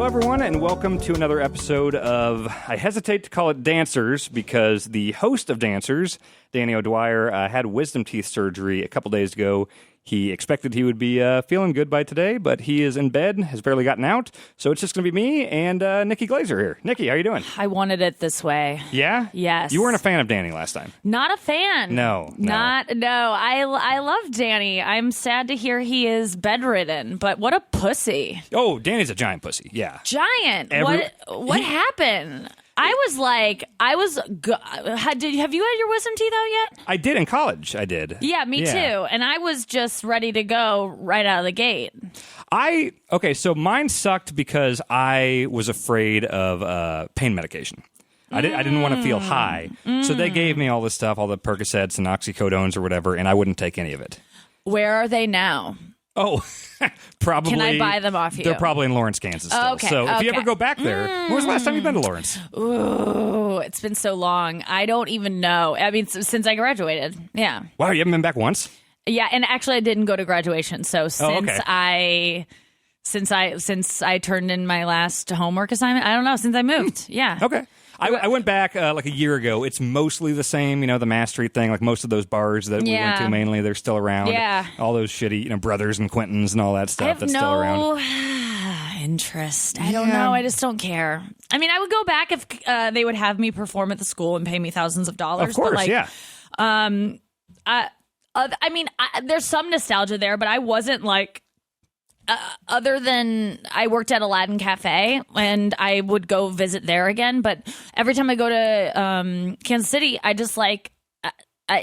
everyone, and welcome to another episode of, I hesitate to call it Danswers, because the host of Danswers, Danny O'Dwyer, had wisdom teeth surgery a couple days ago. He expected he would be feeling good by today, but he is in bed, has barely gotten out, so it's just going to be me and Nikki Glaser here. Nikki, how you doing? I wanted it this way. Yeah? Yes. You weren't a fan of Danny last time. Not a fan. No. I love Danny. I'm sad to hear he is bedridden, but what a pussy. Oh, Danny's a giant pussy, yeah. Giant. What happened? Have you had your wisdom teeth out yet? I did in college, I did. Yeah, me too. And I was just ready to go right out of the gate. So mine sucked because I was afraid of pain medication. I didn't want to feel high. So they gave me all this stuff, all the Percocets and oxycodones or whatever, and I wouldn't take any of it. Where are they now? Oh, probably. Can I buy them off you? They're probably in Lawrence, Kansas still. Okay, so if you ever go back there, when was the last time you've been to Lawrence? Ooh, it's been so long. I don't even know. I mean, since I graduated. Yeah. Wow, you haven't been back once? Yeah, and actually I didn't go to graduation. So since I turned in my last homework assignment, I don't know, since I moved. Yeah. Okay. I went back like a year ago. It's mostly the same, the Mass Street thing. Like most of those bars that we went to mainly, they're still around. Yeah. All those shitty, Brothers and Quintons and all that stuff that's still around. Interest. I don't know. I just don't care. I mean, I would go back if they would have me perform at the school and pay me thousands of dollars. Of course, yeah. There's some nostalgia there, but I wasn't like. Other than I worked at Aladdin Cafe and I would go visit there again. But every time I go to Kansas City, I just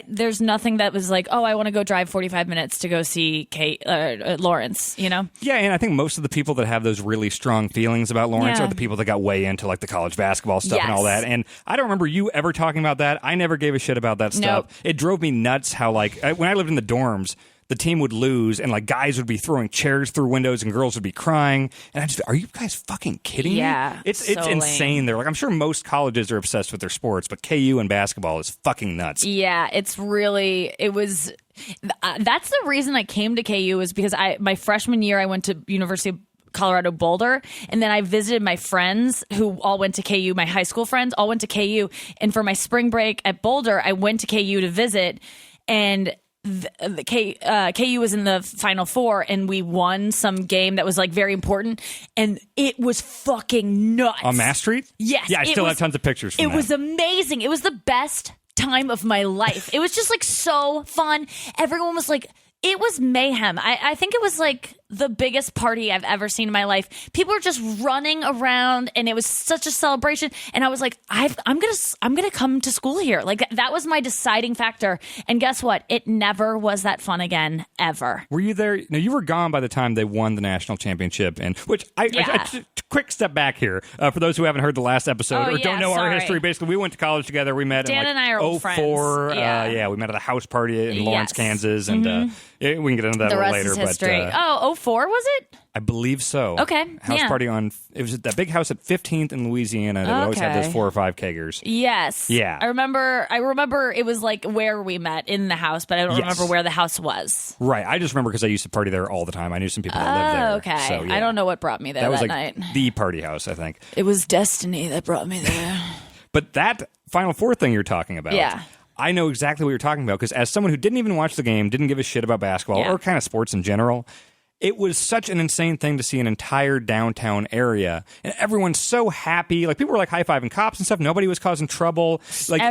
there's nothing that was like, oh, I want to go drive 45 minutes to go see Lawrence, Yeah, and I think most of the people that have those really strong feelings about Lawrence are the people that got way into like the college basketball stuff and all that. And I don't remember you ever talking about that. I never gave a shit about that stuff. Nope. It drove me nuts how when I lived in the dorms, the team would lose, and like guys would be throwing chairs through windows, and girls would be crying. And I just, are you guys fucking kidding me? Yeah, it's insane. There, I'm sure most colleges are obsessed with their sports, but KU and basketball is fucking nuts. Yeah, that's the reason I came to KU is because my freshman year I went to University of Colorado Boulder, and then I visited my friends who all went to KU. My high school friends all went to KU, and for my spring break at Boulder, I went to KU to visit, and KU was in the Final Four, and we won some game that was like very important, and it was fucking nuts. On Mass Street? Yes. Yeah, I still have tons of pictures from that. It was amazing. It was the best time of my life. It was just like so fun. Everyone was like, it was mayhem. I think it was like the biggest party I've ever seen in my life. People were just running around, and it was such a celebration. And I was like, I'm gonna come to school here. Like that was my deciding factor. And guess what? It never was that fun again, ever. Were you there? No, you were gone by the time they won the national championship. And quick step back here for those who haven't heard the last episode or don't know our history. Basically, we went to college together. We met Dan in and I are old friends. 04. We met at a house party in Lawrence, Kansas, and we can get into that the a little rest later. Is history. 04 was it? I believe so. Okay. House party it was at that big house at 15th in Louisiana. They would always have those 4 or 5 keggers. Yes. Yeah. I remember it was like where we met in the house, but I don't remember where the house was. Right. I just remember because I used to party there all the time. I knew some people that lived there. Okay. So, yeah. I don't know what brought me there that was night. The party house, I think. It was destiny that brought me there. But that Final Four thing you're talking about. Yeah. I know exactly what you're talking about because as someone who didn't even watch the game, didn't give a shit about basketball or kind of sports in general, it was such an insane thing to see an entire downtown area and everyone's so happy. Like people were like high-fiving cops and stuff. Nobody was causing trouble. Like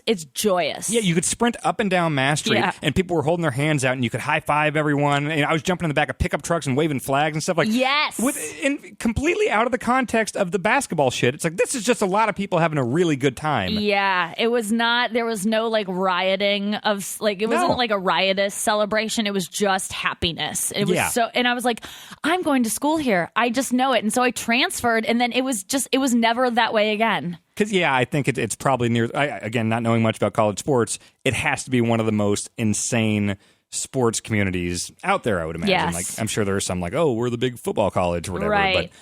it's joyous. Yeah, you could sprint up and down Mass Street and people were holding their hands out and you could high-five everyone. And I was jumping in the back of pickup trucks and waving flags and stuff like completely out of the context of the basketball shit. It's like this is just a lot of people having a really good time. Yeah, it was not. There was no like rioting of like it wasn't like a riotous celebration. It was just happiness. It was so. And I was like, I'm going to school here. I just know it. And so I transferred, and then it was never that way again. Because, I think it's probably near, again, not knowing much about college sports, it has to be one of the most insane sports communities out there, I would imagine. Yes. Like, I'm sure there are some like, oh, we're the big football college or whatever. Right.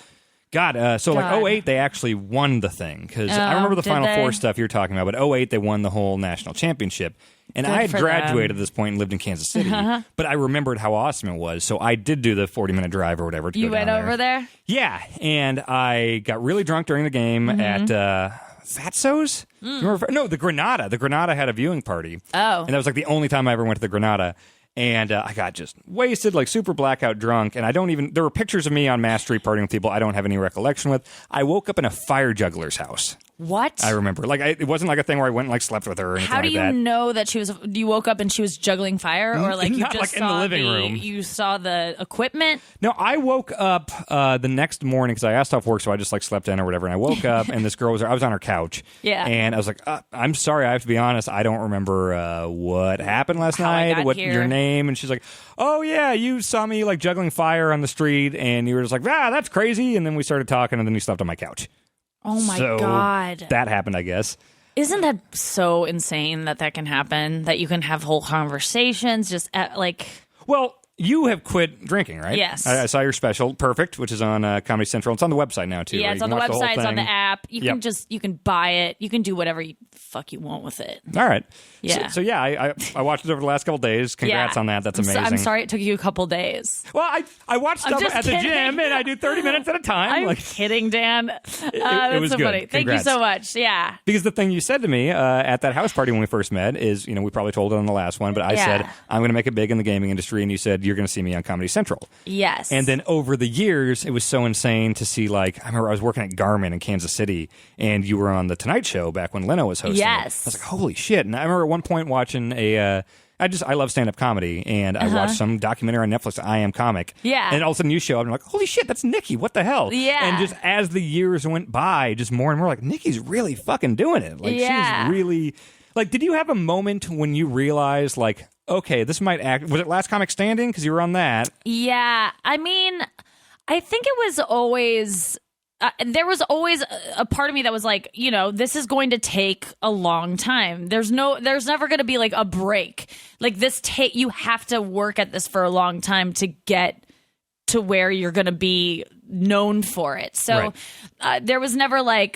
God, so like 08, they actually won the thing. Because I remember the Final Four stuff you're talking about, but 08, they won the whole national championship. And I had graduated at this point and lived in Kansas City, but I remembered how awesome it was. So I did do the 40-minute drive or whatever to go down there. You went over there? Yeah, and I got really drunk during the game at Fatso's? No, the Granada. The Granada had a viewing party. Oh. And that was like the only time I ever went to the Granada. And I got just wasted, like super blackout drunk. And I don't even, there were pictures of me on Mass Street partying with people I don't have any recollection with. I woke up in a fire juggler's house. What? I remember. Like, it wasn't like a thing where I went and like slept with her or anything How do like you that. know that she was, you woke up and she was juggling fire? Or like you Not just like saw in the living room. You saw the equipment? No, I woke up the next morning because I asked off work, so I just like slept in or whatever. And I woke up and this girl was, I was on her couch. Yeah. And I was like, I'm sorry, I have to be honest. I don't remember what happened last night, what your name. And she's like, oh yeah, you saw me like juggling fire on the street and you were just like, that's crazy. And then we started talking and then you slept on my couch. Oh my so God. That happened, I guess. Isn't that so insane that can happen? That you can have whole conversations just like... Well, you have quit drinking, right? Yes. I saw your special, Perfect, which is on Comedy Central. It's on the website now, too. Yeah, right? it's on the website, it's on the app. You Yep. you can buy it. You can do whatever you fuck you want with it. All right. Yeah. So I watched it over the last couple of days. Congrats on that. That's amazing. I'm sorry it took you a couple days. Well, I watched stuff at the gym, and I do 30 minutes at a time. I'm kidding, Dan. It was so good. funny. Thank you so much. Yeah. Because the thing you said to me at that house party when we first met is, we probably told it on the last one, but I said, I'm going to make it big in the gaming industry, and you said, you're going to see me on Comedy Central. Yes. And then over the years, it was so insane to see, like, I remember I was working at Garmin in Kansas City, and you were on The Tonight Show back when Leno was hosting. Yes. I was like, holy shit. And I remember at one point watching I love stand-up comedy, and I watched some documentary on Netflix, I Am Comic. Yeah. And all of a sudden you show up, and I'm like, holy shit, that's Nikki. What the hell? Yeah. And just as the years went by, just more and more like, Nikki's really fucking doing it. Like, she's really... Like, did you have a moment when you realized, like, okay, this might act... Was it Last Comic Standing? Because you were on that. Yeah. I mean, I think it was always... there was always a part of me that was like, this is going to take a long time. There's never going to be like a break. Like you have to work at this for a long time to get to where you're going to be known for it. So there was never like,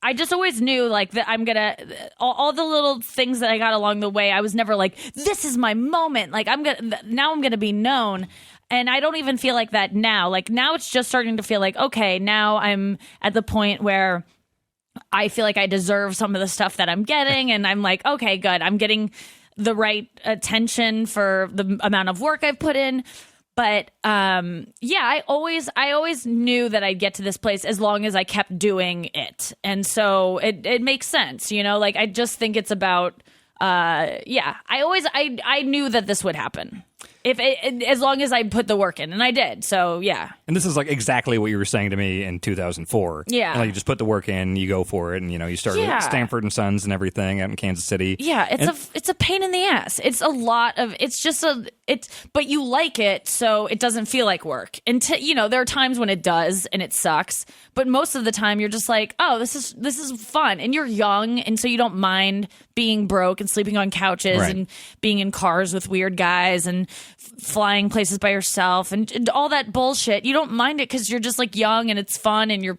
I just always knew like that I'm gonna all the little things that I got along the way. I was never like, this is my moment. Like I'm gonna be known. And I don't even feel like that now. Like now it's just starting to feel like, okay, now I'm at the point where I feel like I deserve some of the stuff that I'm getting. And I'm like, okay, good. I'm getting the right attention for the amount of work I've put in. But I always knew that I'd get to this place as long as I kept doing it. And so it makes sense, like I just think it's about, I knew that this would happen. As long as I put the work in, and I did, so yeah. And this is like exactly what you were saying to me in 2004. Yeah, and like you just put the work in, you go for it, and you start with Stanford and Sons and everything out in Kansas City. Yeah, it's a pain in the ass. It's a lot of but you like it, so it doesn't feel like work. And there are times when it does and it sucks, but most of the time you're just like, oh, this is fun, and you're young, and so you don't mind being broke and sleeping on couches and being in cars with weird guys and flying places by yourself and all that bullshit. You don't mind it because you're just like young and it's fun and you're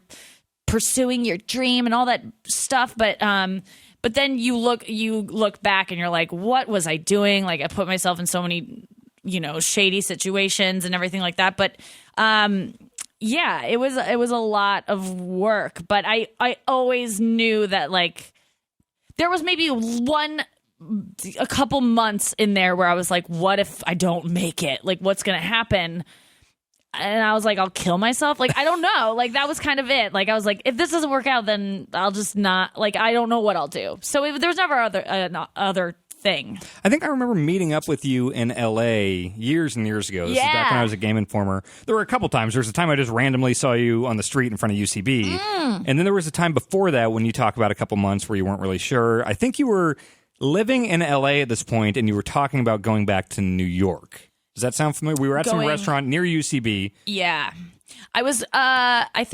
pursuing your dream and all that stuff. But then you look back and you're like, what was I doing? Like I put myself in so many, shady situations and everything like that. But it was a lot of work. But I always knew that like there was maybe a couple months in there where I was like, what if I don't make it? Like, what's going to happen? And I was like, I'll kill myself. Like, I don't know. Like, that was kind of it. Like, I was like, if this doesn't work out, then I'll just not, like, I don't know what I'll do. So there was never other thing. I think I remember meeting up with you in LA years and years ago. This is back when I was a Game Informer. There were a couple times. There was a time I just randomly saw you on the street in front of UCB. And then there was a time before that when you talk about a couple months where you weren't really sure. I think you were living in LA at this point, and you were talking about going back to New York. Does that sound familiar? We were at some restaurant near UCB. Yeah. I was, I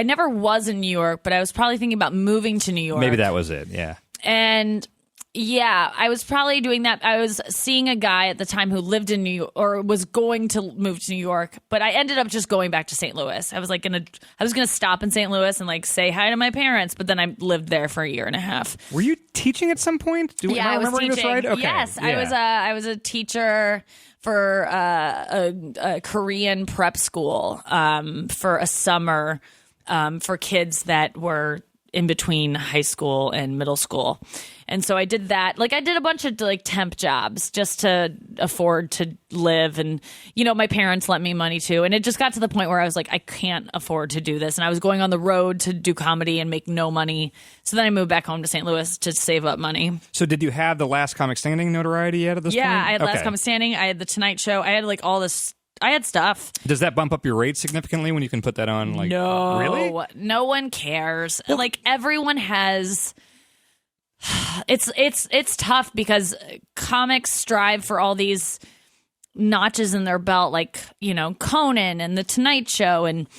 never was in New York, but I was probably thinking about moving to New York. Maybe that was it, yeah. And Yeah, I was probably doing that. I was seeing a guy at the time who lived in New York, or was going to move to New York, but I ended up just going back to St. Louis. I was gonna stop in St. Louis and like say hi to my parents, but then I lived there for a year and a half. Were you teaching at some point? I was teaching. This right? Okay. Yes, yeah. I was a teacher for a Korean prep school for a summer for kids that were in between high school and middle school. And so I did that. Like I did a bunch of like temp jobs just to afford to live. And, you know, my parents lent me money too. And it just got to the point where I was like, I can't afford to do this. And I was going on the road to do comedy and make no money. So then I moved back home to St. Louis to save up money. So did you have the Last Comic Standing notoriety yet at this point? Yeah, I had Last Comic Standing. I had The Tonight Show. I had like all this. I had stuff. Does that bump up your rate significantly when you can put that on? Like, no, really? No one cares. Well, like everyone has. It's tough because comics strive for all these notches in their belt, like, you know, Conan and The Tonight Show and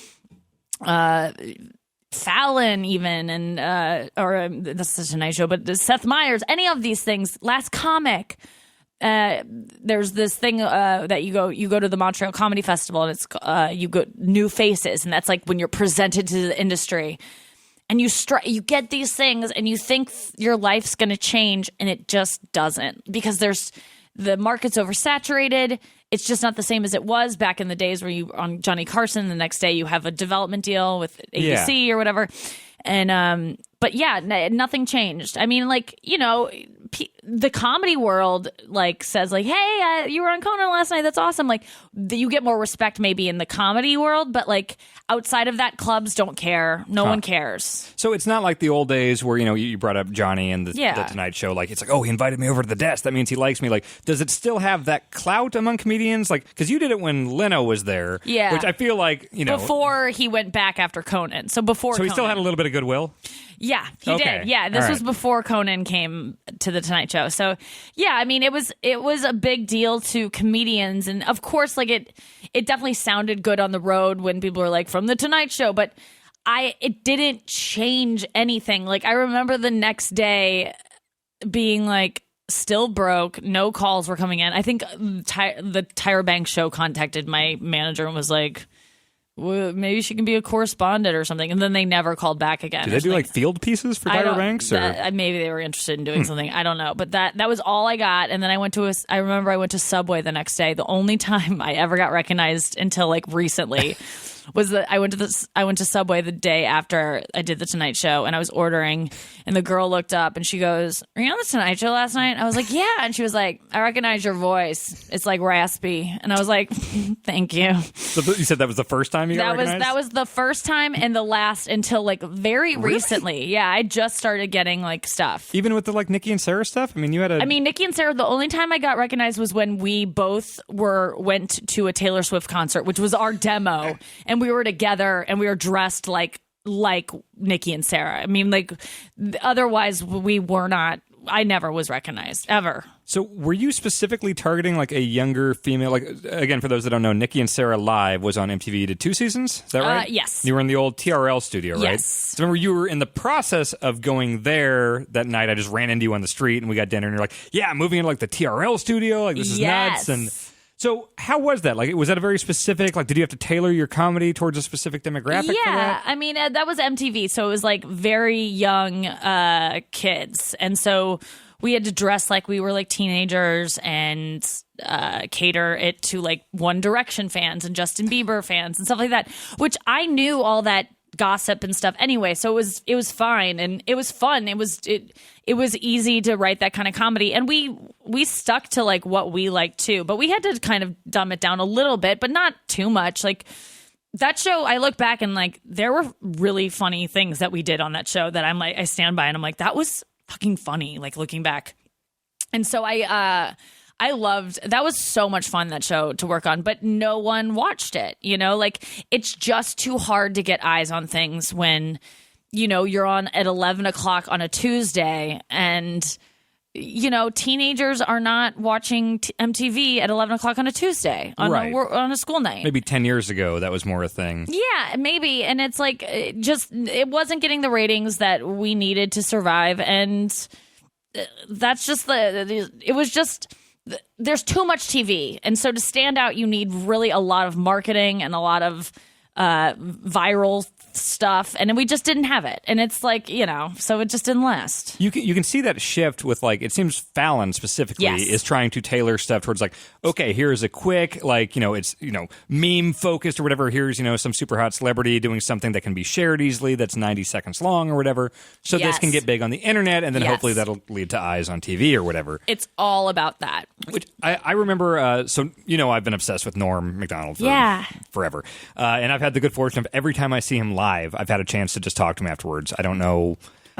Fallon even, and that's The Tonight Show, but Seth Meyers, any of these things. Last Comic. There's this thing that you go to the Montreal Comedy Festival, and it's you go New Faces, and that's like when you're presented to the industry, and you get these things, and you think your life's going to change, and it just doesn't, because the market's oversaturated. It's just not the same as it was back in the days where you on Johnny Carson. The next day you have a development deal with ABC or whatever, and but yeah, nothing changed. I mean, like, you know, the comedy world like says like, hey, you were on Conan last night. That's awesome. Like you get more respect maybe in the comedy world, but like outside of that, clubs don't care. No one cares. So it's not like the old days where, you know, you brought up Johnny and the Tonight Show. Like it's like, oh, he invited me over to the desk. That means he likes me. Like, does it still have that clout among comedians? Like, because you did it when Leno was there. Yeah. Which I feel like, you know. Before he went back after Conan. So he still had a little bit of goodwill? Yeah, he did. Yeah, this was before Conan came to the Tonight Show. So, yeah, I mean, it was a big deal to comedians, and of course, like it definitely sounded good on the road when people were like from the Tonight Show, but it didn't change anything. Like I remember the next day being like still broke, no calls were coming in. I think the Tyra Banks show contacted my manager and was like, well, maybe she can be a correspondent or something, and then they never called back again. Did they do like field pieces for Tyra Banks? Or? Maybe they were interested in doing something. I don't know, but that was all I got. And then I remember I went to Subway the next day. The only time I ever got recognized until like recently was that I went to Subway the day after I did the Tonight Show, and I was ordering, and the girl looked up and she goes, "Are you on the Tonight Show last night?" I was like, "Yeah," and she was like, "I recognize your voice. It's like raspy," and I was like, "Thank you." So you said that was the first time you got recognized? That was the first time and the last until like very recently. Yeah, I just started getting like stuff. Even with the like Nikki and Sarah stuff? I mean, Nikki and Sarah, the only time I got recognized was when we both went to a Taylor Swift concert, which was our demo, and we were together and we were dressed like Nikki and Sarah. I mean, like otherwise we were not. I never was recognized ever. So were you specifically targeting like a younger female? Like again, for those that don't know, Nikki and Sarah Live was on MTV. You did 2 seasons. Is that right? Yes. You were in the old TRL studio, right? Yes. So remember, you were in the process of going there that night. I just ran into you on the street and we got dinner, and you're like, "Yeah, I'm moving into like the TRL studio. Like this is nuts." And so how was that? Like, was that a very specific, like, did you have to tailor your comedy towards a specific demographic for that? I mean, that was MTV, so it was like very young kids. And so we had to dress like we were like teenagers and cater it to like One Direction fans and Justin Bieber fans and stuff like that, which I knew all that gossip and stuff anyway, so it was fine and it was fun. It was easy to write that kind of comedy, and we stuck to like what we liked too, but we had to kind of dumb it down a little bit, but not too much. Like that show, I look back and like there were really funny things that we did on that show that I'm like, I stand by and I'm like, that was fucking funny, like looking back. And so I loved, that was so much fun, that show to work on, but no one watched it, you know, like it's just too hard to get eyes on things when, you know, you're on at 11 o'clock on a Tuesday and, you know, teenagers are not watching MTV at 11 o'clock on a Tuesday on a school night. Maybe 10 years ago, that was more a thing. Yeah, maybe. And it's like, it wasn't getting the ratings that we needed to survive. And that's just it was just, there's too much TV. And so to stand out, you need really a lot of marketing and a lot of viral stuff, and we just didn't have it. And it's like, so it just didn't last. You can see that shift with, like, it seems Fallon specifically is trying to tailor stuff towards, like, okay, here's a quick, like, it's meme focused or whatever. Here's some super hot celebrity doing something that can be shared easily that's 90 seconds long or whatever, so this can get big on the internet, and then hopefully that'll lead to eyes on TV or whatever. It's all about that. Which I remember, I've been obsessed with Norm Macdonald for forever, and I've had the good fortune of every time I see him live, I've had a chance to just talk to him afterwards. I don't know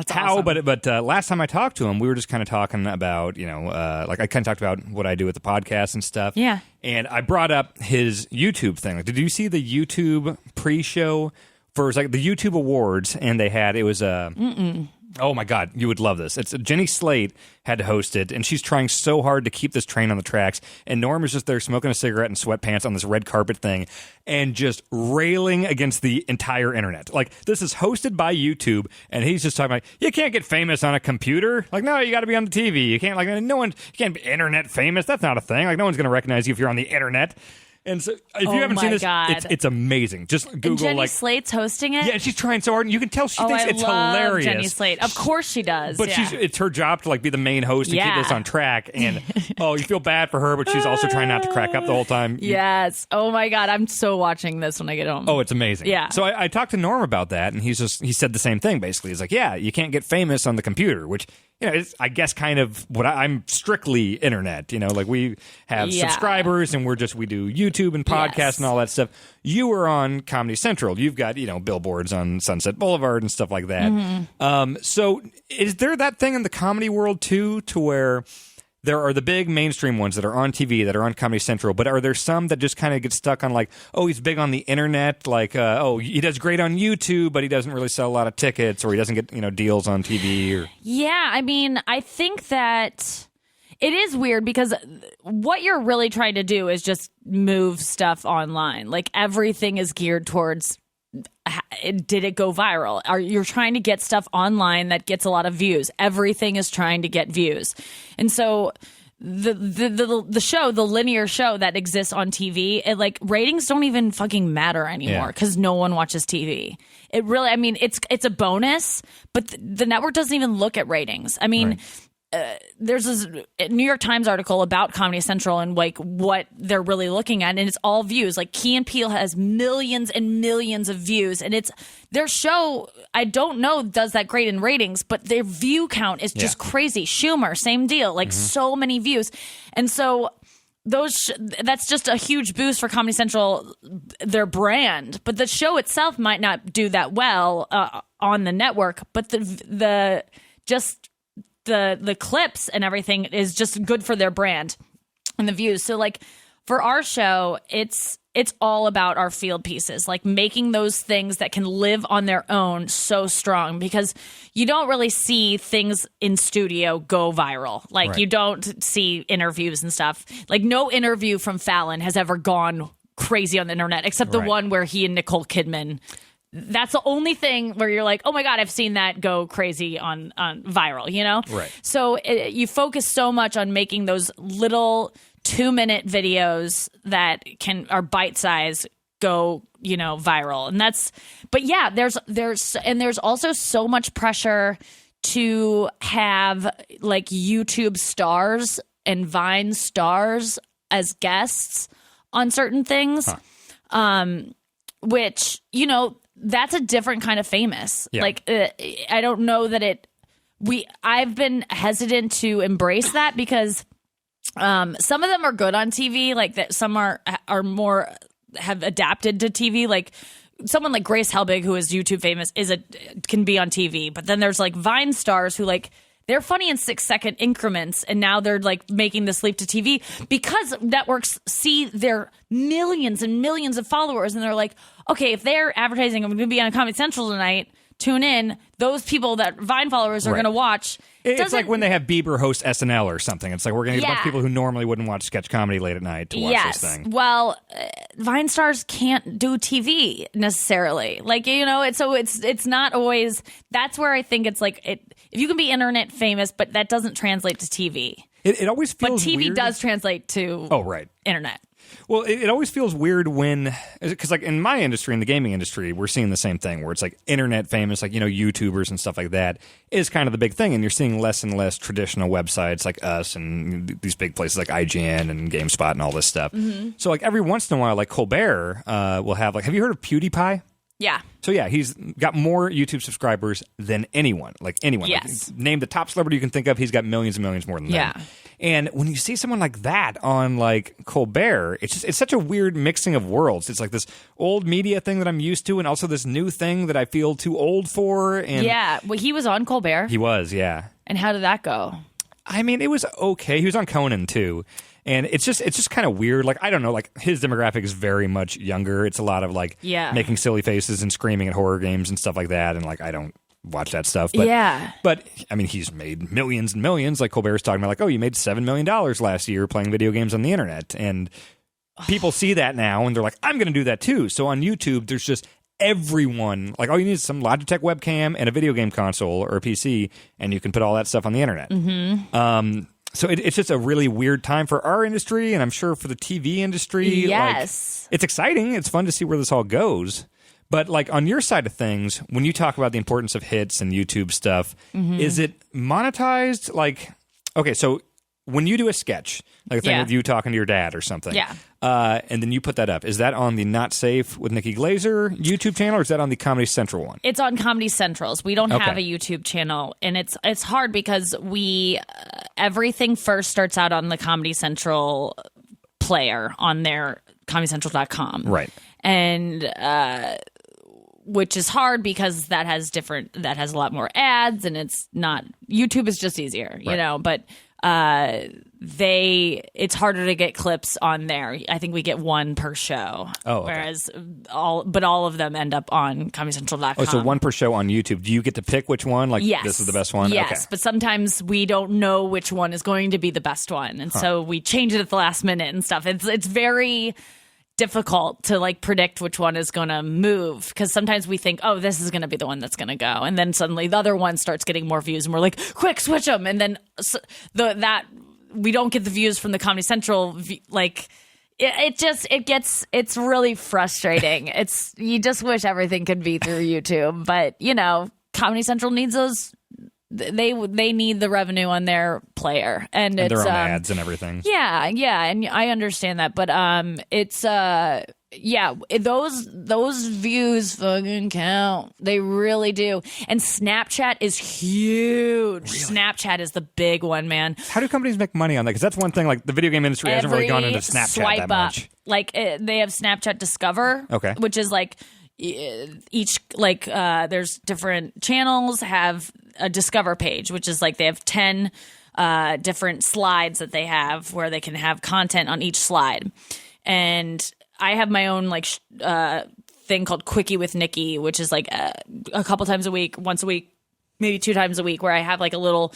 how, awesome. but last time I talked to him, we were just kind of talking about, like I kind of talked about what I do with the podcast and stuff. Yeah. And I brought up his YouTube thing. Like, did you see the YouTube pre-show for like the YouTube Awards? And they had, it was oh my God, you would love this. It's Jenny Slate had to host it, and she's trying so hard to keep this train on the tracks. And Norm is just there smoking a cigarette and sweatpants on this red carpet thing and just railing against the entire internet. Like, this is hosted by YouTube, and he's just talking about, you can't get famous on a computer. Like, no, you got to be on the TV. You can't, you can't be internet famous. That's not a thing. Like, no one's going to recognize you if you're on the internet. And so, if you haven't seen this, it's amazing. Just Google, and Jenny Slate's hosting it. Yeah, she's trying so hard, and you can tell she thinks it's love hilarious. Jenny Slate, of course she does. But it's her job to like be the main host and keep this on track. And you feel bad for her, but she's also trying not to crack up the whole time. Yes. Oh my God, I'm so watching this when I get home. Oh, it's amazing. Yeah. So I talked to Norm about that, and he said the same thing basically. He's like, yeah, you can't get famous on the computer, which. It's, I guess, kind of what I'm strictly internet. Like we have subscribers, and we do YouTube and podcasts and all that stuff. You were on Comedy Central. You've got billboards on Sunset Boulevard and stuff like that. Mm-hmm. So is there that thing in the comedy world too, to where there are the big mainstream ones that are on TV, that are on Comedy Central, but are there some that just kind of get stuck on like, oh, he's big on the internet, like, he does great on YouTube, but he doesn't really sell a lot of tickets, or he doesn't get, deals on TV? Or... Yeah, I mean, I think that it is weird because what you're really trying to do is just move stuff online. Like, everything is geared towards... Did it go viral? You're trying to get stuff online that gets a lot of views. Everything is trying to get views. And so the show, the linear show that exists on TV, ratings don't even fucking matter anymore because no one watches TV. It really, I mean, it's a bonus, but the network doesn't even look at ratings. I mean, there's this New York Times article about Comedy Central and like what they're really looking at, and it's all views. Like, Key and Peele has millions and millions of views, and it's their show. I don't know does that great in ratings, but their view count is just crazy. Schumer, same deal, like so many views, and so that's just a huge boost for Comedy Central, their brand. But the show itself might not do that well on the network, but the clips and everything is just good for their brand and the views. So like for our show, it's all about our field pieces, like making those things that can live on their own so strong, because you don't really see things in studio go viral. Like you don't see interviews and stuff. Like, no interview from Fallon has ever gone crazy on the internet, except the one where he and Nicole Kidman. That's the only thing where you're like, oh my God, I've seen that go crazy on viral, Right. So you focus so much on making those little 2-minute videos that are bite size go, viral. And there's also so much pressure to have like YouTube stars and Vine stars as guests on certain things. Which, that's a different kind of famous. Yeah. Like, I don't know that I've been hesitant to embrace that because some of them are good on TV. Like, that some are more have adapted to TV. Like, someone like Grace Helbig, who is YouTube famous, can be on TV. But then there's like Vine stars who like, they're funny in 6-second increments, and now they're like making this leap to TV because networks see their millions and millions of followers, and they're like, okay, if they're advertising, I'm going to be on Comedy Central tonight, tune in. Those people that Vine followers are going to watch. It's like when they have Bieber host SNL or something. It's like, we're going to get a bunch of people who normally wouldn't watch sketch comedy late at night to watch this thing. Well, Vine stars can't do TV necessarily. Like, it's not always. That's where I think it's like if you can be internet famous, but that doesn't translate to TV. It always feels But TV weird. does translate to internet. Well, it always feels weird when, because like in my industry, in the gaming industry, we're seeing the same thing where it's like internet famous, like, YouTubers and stuff like that is kind of the big thing. And you're seeing less and less traditional websites like us and these big places like IGN and GameSpot and all this stuff. Mm-hmm. So like every once in a while, like Colbert will have have you heard of PewDiePie? Yeah. So yeah, he's got more YouTube subscribers than anyone. Like anyone. Yes. Like, name the top celebrity you can think of, he's got millions and millions more than them. And when you see someone like that on like Colbert, it's such a weird mixing of worlds. It's like this old media thing that I'm used to, and also this new thing that I feel too old for. And well, he was on Colbert. He was, yeah. And how did that go? I mean, it was okay. He was on Conan too. And it's just kind of weird. Like, I don't know, like his demographic is very much younger. It's a lot of like making silly faces and screaming at horror games and stuff like that. And like, I don't watch that stuff. But, but I mean, he's made millions and millions. Like Colbert's talking about like, oh, you made $7 million last year playing video games on the internet. And people see that now and they're like, I'm going to do that too. So on YouTube, there's just everyone, like all you need is some Logitech webcam and a video game console or a PC, and you can put all that stuff on the internet. Mm-hmm. So it's just a really weird time for our industry, and I'm sure for the TV industry. Yes. Like, it's exciting. It's fun to see where this all goes. But like on your side of things, when you talk about the importance of hits and YouTube stuff, is it monetized? Like, okay, so when you do a sketch, like a thing with you talking to your dad or something, and then you put that up, is that on the Not Safe with Nikki Glaser YouTube channel, or is that on the Comedy Central one? It's on Comedy Central's. We don't have a YouTube channel, and it's hard because we everything first starts out on the Comedy Central player on their comedycentral.com. Right. And which is hard because that has a lot more ads, and it's not, YouTube is just easier, but it's harder to get clips on there. I think we get one per show. Oh, okay. Whereas all of them end up on comedycentral.com. Oh, so one per show on YouTube. Do you get to pick which one? Like, this is the best one? Yes, okay. But sometimes we don't know which one is going to be the best one. And so we change it at the last minute and stuff. It's very difficult to like predict which one is going to move, because sometimes we think, oh, this is going to be the one that's going to go, and then suddenly the other one starts getting more views and we're like, quick, switch them, and then that we don't get the views from the Comedy Central like it's really frustrating. You just wish everything could be through YouTube, but Comedy Central needs those. They need the revenue on their player, and it's their own ads and everything. Yeah, and I understand that, but those views fucking count. They really do. And Snapchat is huge. Really? Snapchat is the big one, man. How do companies make money on that? Because that's one thing. Like the video game industry hasn't really gone into Snapchat that much. Like they have Snapchat Discover, which is like each there's different channels have a Discover page, which is like they have 10 different slides that they have where they can have content on each slide. And I have my own thing called Quickie with Nikki, which is like a couple times a week, once a week, maybe 2 times a week, where I have like a little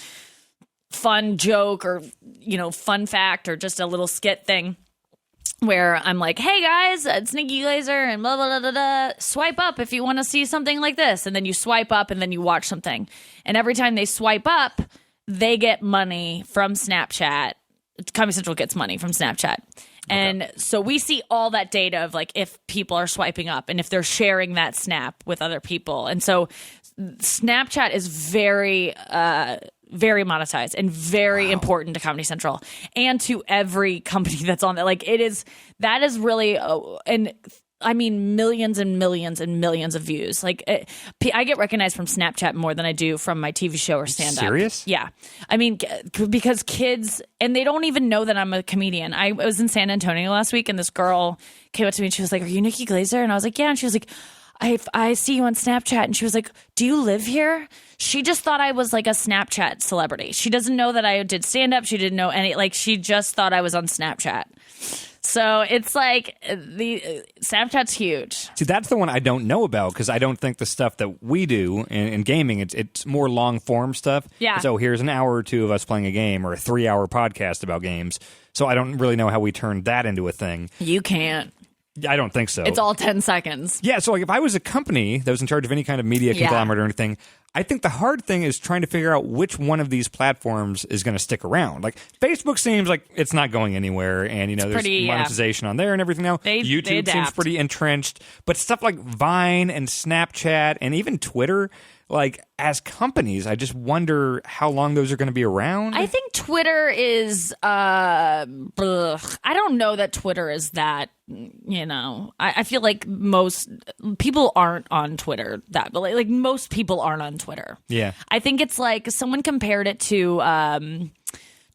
fun joke or fun fact or just a little skit thing, where I'm like, hey guys, it's Nikki Glaser and blah, blah, blah, blah, blah. Swipe up if you want to see something like this. And then you swipe up and then you watch something. And every time they swipe up, they get money from Snapchat. Comedy Central gets money from Snapchat. And so we see all that data of like if people are swiping up and if they're sharing that snap with other people. And so Snapchat is very monetized and very important to Comedy Central and to every company that's on there. Like that is really, and I mean, millions and millions and millions of views. Like I get recognized from Snapchat more than I do from my TV show or stand-up. Serious? Yeah. I mean, because kids, and they don't even know that I'm a comedian. I was in San Antonio last week, and this girl came up to me and she was like, are you Nikki Glaser? And I was like, yeah. And she was like, I see you on Snapchat. And she was like, do you live here? She just thought I was like a Snapchat celebrity. She doesn't know that I did stand-up. She didn't know she just thought I was on Snapchat. So it's like Snapchat's huge. See, that's the one I don't know about, because I don't think the stuff that we do in gaming, it's more long-form stuff. Yeah. So here's an hour or 2 of us playing a game, or a 3-hour podcast about games. So I don't really know how we turned that into a thing. You can't. I don't think so. It's all 10 seconds. Yeah, so like if I was a company that was in charge of any kind of media conglomerate or anything, I think the hard thing is trying to figure out which one of these platforms is going to stick around. Like Facebook seems like it's not going anywhere, and there's monetization on there and everything now. YouTube seems pretty entrenched, but stuff like Vine and Snapchat and even Twitter, like as companies, I just wonder how long those are going to be around. I think Twitter is I don't know that Twitter is that, I feel like most people aren't on Twitter but like most people aren't on Twitter. Yeah. I think it's like someone compared it to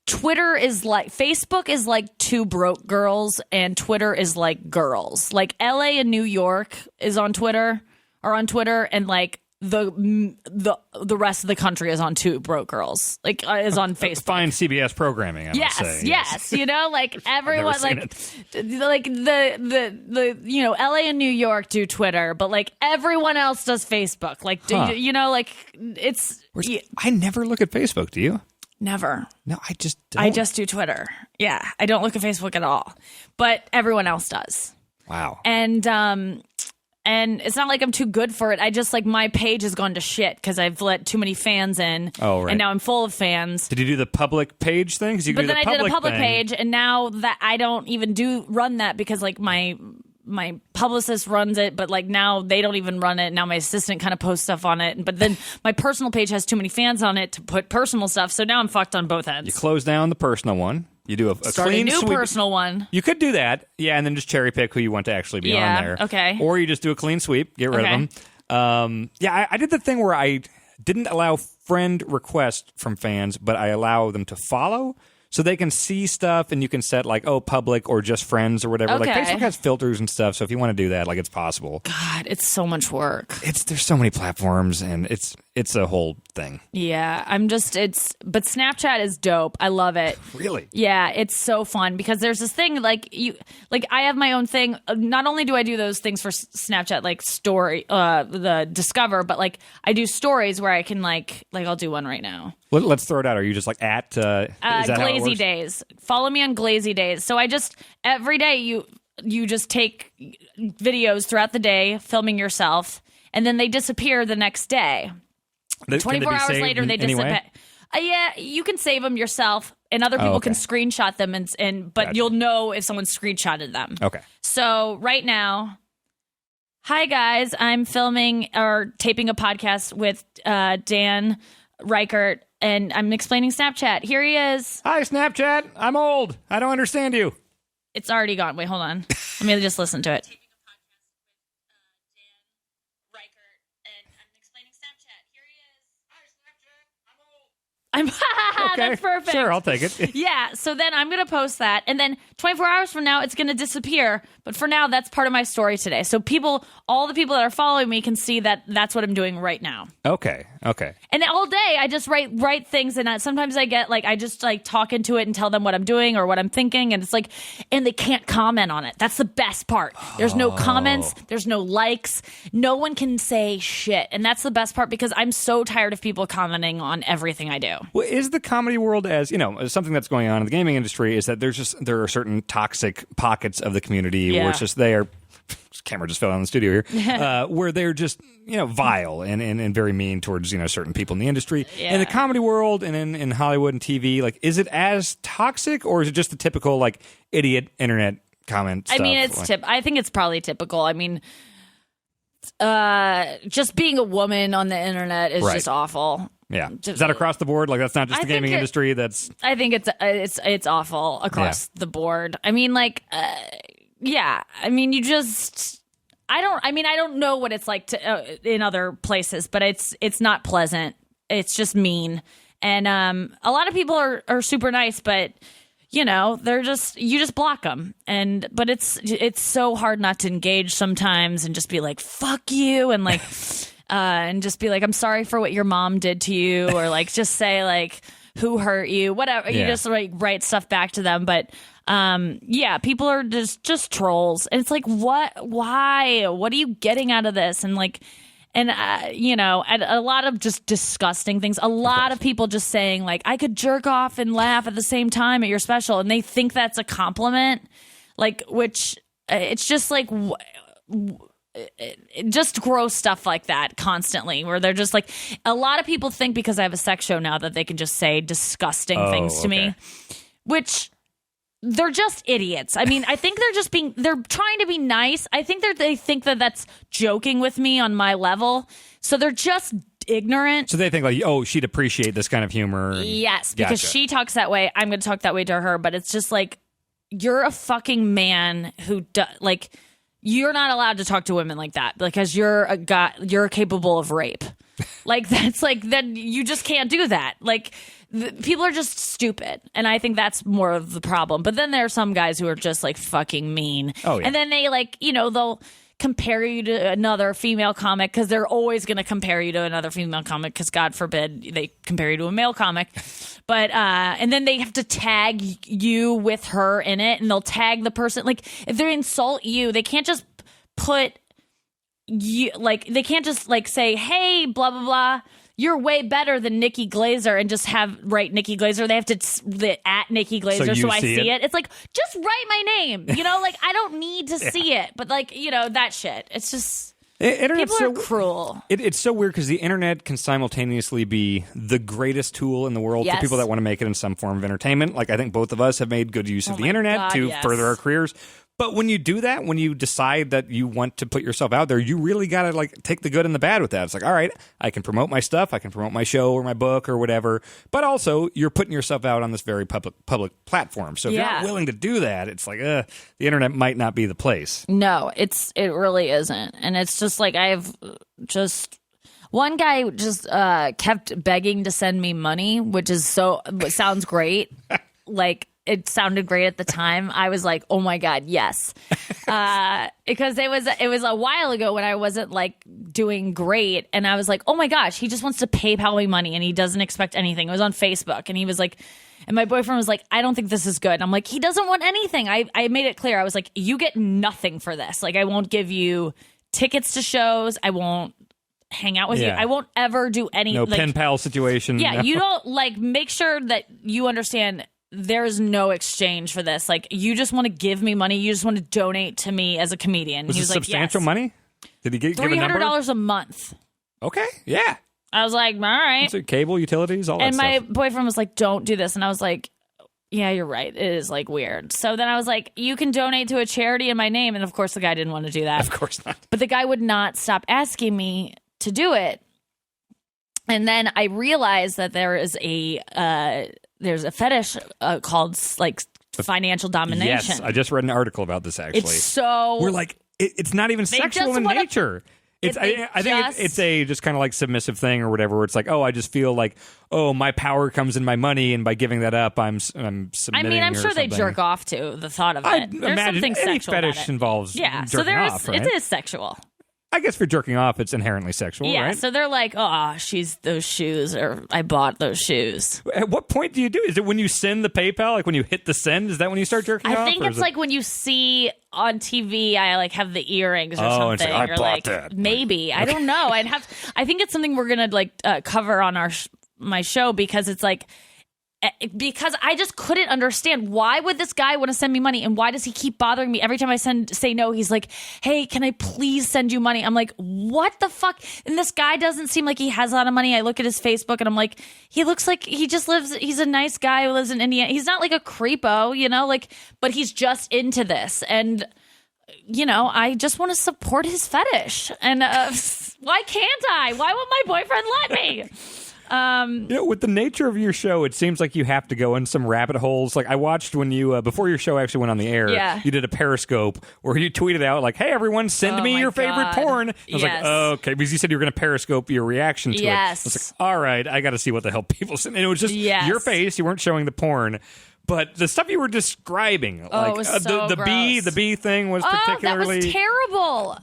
Twitter is like Facebook is like two broke girls and Twitter is like girls. Like LA and New York is on Twitter and like the rest of the country is on two broke girls, like is on Facebook. Fine CBS programming, I would say. Yes. Like everyone, like the LA and New York do Twitter, but like everyone else does Facebook. Like like it's. I never look at Facebook. Do you? Never. No, I just don't. I just do Twitter. Yeah, I don't look at Facebook at all, but everyone else does. Wow. And it's not like I'm too good for it. I just like my page has gone to shit because I've let too many fans in. Oh, right. And now I'm full of fans. Did you do the public page thing? But then I did a public page, and now that I don't even run that because like my publicist runs it, but like now they don't even run it. Now my assistant kind of posts stuff on it, but then my personal page has too many fans on it to put personal stuff. So now I'm fucked on both ends. You close down the personal one. You do a clean new sweep. Personal one. You could do that, and then just cherry pick who you want to actually be on there. Okay. Or you just do a clean sweep, get rid of them. I did the thing where I didn't allow friend requests from fans, but I allow them to follow. So they can see stuff, and you can set like, public or just friends or whatever. Okay. Like Facebook has filters and stuff, so if you want to do that, like it's possible. God, it's so much work. There's so many platforms, and it's a whole thing. Yeah, but Snapchat is dope. I love it. Really? Yeah, it's so fun because there's this thing like I have my own thing. Not only do I do those things for Snapchat, like story, the Discover, but like I do stories where I can like I'll do one right now. Let's throw it out. Are you just like at is that Glazy Days? Follow me on Glazy Days. So I just every day you just take videos throughout the day, filming yourself, and then they disappear the next day. 24 hours later, they disappear. Yeah, you can save them yourself, and other people can screenshot them, but you'll know if someone screenshotted them. Okay. So right now, hi guys, I'm filming or taping a podcast with Dan Ryckert, and I'm explaining Snapchat. Here he is. Hi, Snapchat. I'm old. I don't understand you. It's already gone. Wait, hold on. Let me just listen to it. That's perfect. Sure, I'll take it. Yeah, so then I'm going to post that, and then 24 hours from now, it's going to disappear. But for now, that's part of my story today. So all the people that are following me can see that that's what I'm doing right now. Okay. And all day, I just write things, and sometimes I get, I just, talk into it and tell them what I'm doing or what I'm thinking, and it's and they can't comment on it. That's the best part. There's no comments. There's no likes. No one can say shit, and that's the best part because I'm so tired of people commenting on everything I do. Well, is the comedy world something that's going on in the gaming industry is that there are certain toxic pockets of the community where it's just camera just fell on the studio here, where they're just vile and very mean towards certain people in the industry. Yeah. In the comedy world and in Hollywood and TV, is it as toxic or is it just the typical idiot internet comment stuff? I mean, I think it's probably typical. I mean, just being a woman on the internet is just awful. Yeah, is that across the board? That's not just the gaming industry. I think it's awful across the board. I mean, yeah. I mean, I don't know what it's like in other places, but it's not pleasant. It's just mean, and a lot of people are super nice, but they're you just block them, but it's so hard not to engage sometimes and just be like fuck you and and just be like, I'm sorry for what your mom did to you, or just say who hurt you, whatever. You just write stuff back to them. But people are just trolls, and it's why? What are you getting out of this? And and a lot of just disgusting things. A lot of people just saying I could jerk off and laugh at the same time at your special, and they think that's a compliment, which. it's just like just gross stuff like that constantly, where they're just like, a lot of people think because I have a sex show now that they can just say disgusting things to me, which they're just idiots. I mean, I think they're trying to be nice. I think they think that that's joking with me on my level. So they're just ignorant. So they think like, oh, she'd appreciate this kind of humor. Yes, because she talks that way. I'm going to talk that way to her. But it's just like, you're a fucking man who like, you're not allowed to talk to women like that because you're a guy. You're capable of rape. Like that's like, then you just can't do that. Like people are just stupid, and I think that's more of the problem. But then there are some guys who are just like fucking mean. Oh yeah. And then they like, they'll compare you to another female comic because they're always going to compare you to another female comic because God forbid they compare you to a male comic. But and then they have to tag you with her in it, and they'll tag the person. Like if they insult you, they can't just put you, like they can't just like say, hey, blah blah blah, you're way better than Nikki Glaser, and just write Nikki Glaser. They have to at Nikki Glaser so I see it. It's like, just write my name. Like I don't need to see it, but like that shit. It's just people are cruel. It's so weird because the internet can simultaneously be the greatest tool in the world for people that want to make it in some form of entertainment. Like I think both of us have made good use of the internet to further our careers. But when you do that, when you decide that you want to put yourself out there, you really got to like take the good and the bad with that. It's like, all right, I can promote my stuff, I can promote my show or my book or whatever, but also you're putting yourself out on this very public platform. So if you're not willing to do that, it's like, the internet might not be the place. No, it really isn't. And it's just like, one guy just kept begging to send me money, which sounds great. Like, it sounded great at the time. I was like, oh my God, yes. Because it was a while ago when I wasn't like doing great. And I was like, oh my gosh, he just wants to PayPal me money and he doesn't expect anything. It was on Facebook. And he was like, and my boyfriend was like, I don't think this is good. And I'm like, he doesn't want anything. I made it clear. I was like, you get nothing for this. Like, I won't give you tickets to shows. I won't hang out with you. I won't ever do any. No pen pal situation. Yeah. No. You don't like, make sure that you understand there is no exchange for this. Like, you just want to give me money. You just want to donate to me as a comedian. Was it substantial money? Did he give a number? $300 a month. Okay, yeah. I was like, all right. So cable, utilities, all that stuff. And my boyfriend was like, don't do this. And I was like, yeah, you're right. It is like weird. So then I was like, you can donate to a charity in my name. And of course the guy didn't want to do that. Of course not. But the guy would not stop asking me to do it. And then I realized that there's a fetish called like financial domination. Yes, I just read an article about this actually. It's so we're like, it's not even sexual in nature. I think it's a just kind of like submissive thing or whatever. Where it's like, oh, I just feel like, oh, my power comes in my money, and by giving that up, I'm submitting. I mean, I'm sure they jerk off to the thought of it. There's something any sexual fetish about it. involves jerking off, right? It is sexual. I guess for jerking off, it's inherently sexual, right? So they're like, oh, those shoes, or I bought those shoes. At what point do you do? Is it when you send the PayPal? Like when you hit the send? Is that when you start jerking off? I think it's like when you see on TV, I like have the earrings or something. It's like, I bought that. Maybe. I don't know. I think it's something we're going to like cover on my show, because it's like, because I just couldn't understand, why would this guy want to send me money, and why does he keep bothering me every time I say no? He's like, hey, can I please send you money? I'm like, what the fuck? And this guy doesn't seem like he has a lot of money. I look at his Facebook and I'm like, he looks like he just he's a nice guy who lives in Indiana. He's not like a creepo, like, but he's just into this. And I just want to support his fetish. And why can't I? Why won't my boyfriend let me? With the nature of your show, it seems like you have to go in some rabbit holes. Like I watched when you, before your show actually went on the air, you did a Periscope where you tweeted out like, hey, everyone, send me your favorite porn. I was like, oh, okay, because you said you were going to Periscope your reaction to it. I was like, all right, I got to see what the hell people send. And it was just your face. You weren't showing the porn. But the stuff you were describing, like it was so the bee thing was particularly... that was terrible.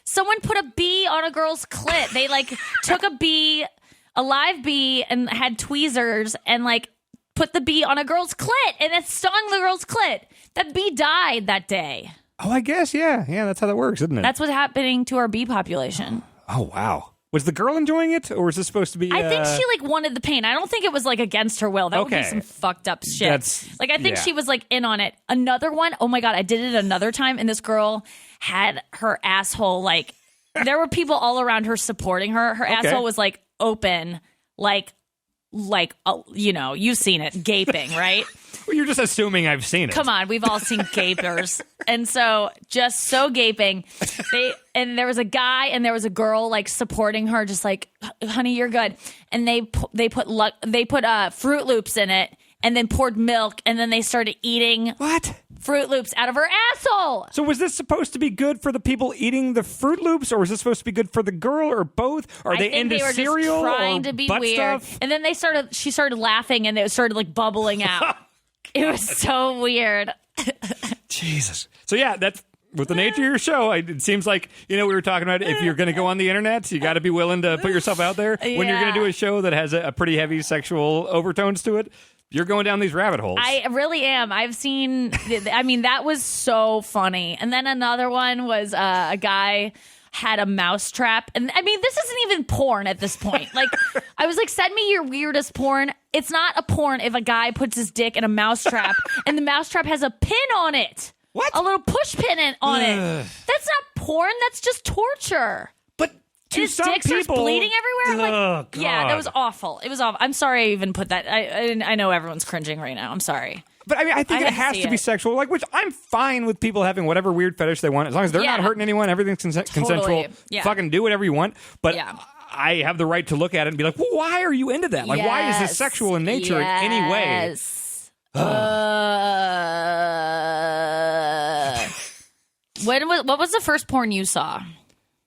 Someone put a bee on a girl's clit. They like took a live bee, and had tweezers and like put the bee on a girl's clit, and it stung the girl's clit. That bee died that day. Oh, I guess, yeah. Yeah, that's how that works, isn't it? That's what's happening to our bee population. Oh, wow. Was the girl enjoying it, or was this supposed to be? I think she like wanted the pain. I don't think it was like against her will. That would be some fucked up shit. I think she was like in on it. Another one, oh my God, I did it another time, and this girl had her asshole like there were people all around her supporting her. Her asshole was like open, like you've seen it, gaping, right? Well, you're just assuming I've seen it. Come on, we've all seen gapers. And so just so gaping. And there was a guy and there was a girl like supporting her, just like, honey, you're good. And they put Fruit Loops in it and then poured milk, and then they started eating Fruit Loops out of her asshole. So was this supposed to be good for the people eating the Fruit Loops, or was this supposed to be good for the girl, or both? Are they into cereal? Just trying to be butt weird. stuff? And then she started laughing, and it started like bubbling out. It was so weird. Jesus. So yeah, that's with the nature of your show. It seems like, we were talking about if you're going to go on the internet, you got to be willing to put yourself out there. When you're going to do a show that has a pretty heavy sexual overtones to it, you're going down these rabbit holes. I really am. I've seen, that was so funny. And then another one was a guy had a mouse trap. And this isn't even porn at this point. Like, I was like, send me your weirdest porn. It's not a porn if a guy puts his dick in a mouse trap and the mouse trap has a pin on it. What? A little push pin on it. That's not porn. That's just torture. But his dick starts bleeding everywhere. I'm like, yeah, that was awful. It was awful. I'm sorry I even put that. I know everyone's cringing right now. I'm sorry. But I think it has to be sexual, like, which I'm fine with people having whatever weird fetish they want, as long as they're not hurting anyone, everything's consensual. Yeah. Fucking do whatever you want. But I have the right to look at it and be like, well, why are you into that? Like, why is this sexual in nature in any way? What was the first porn you saw?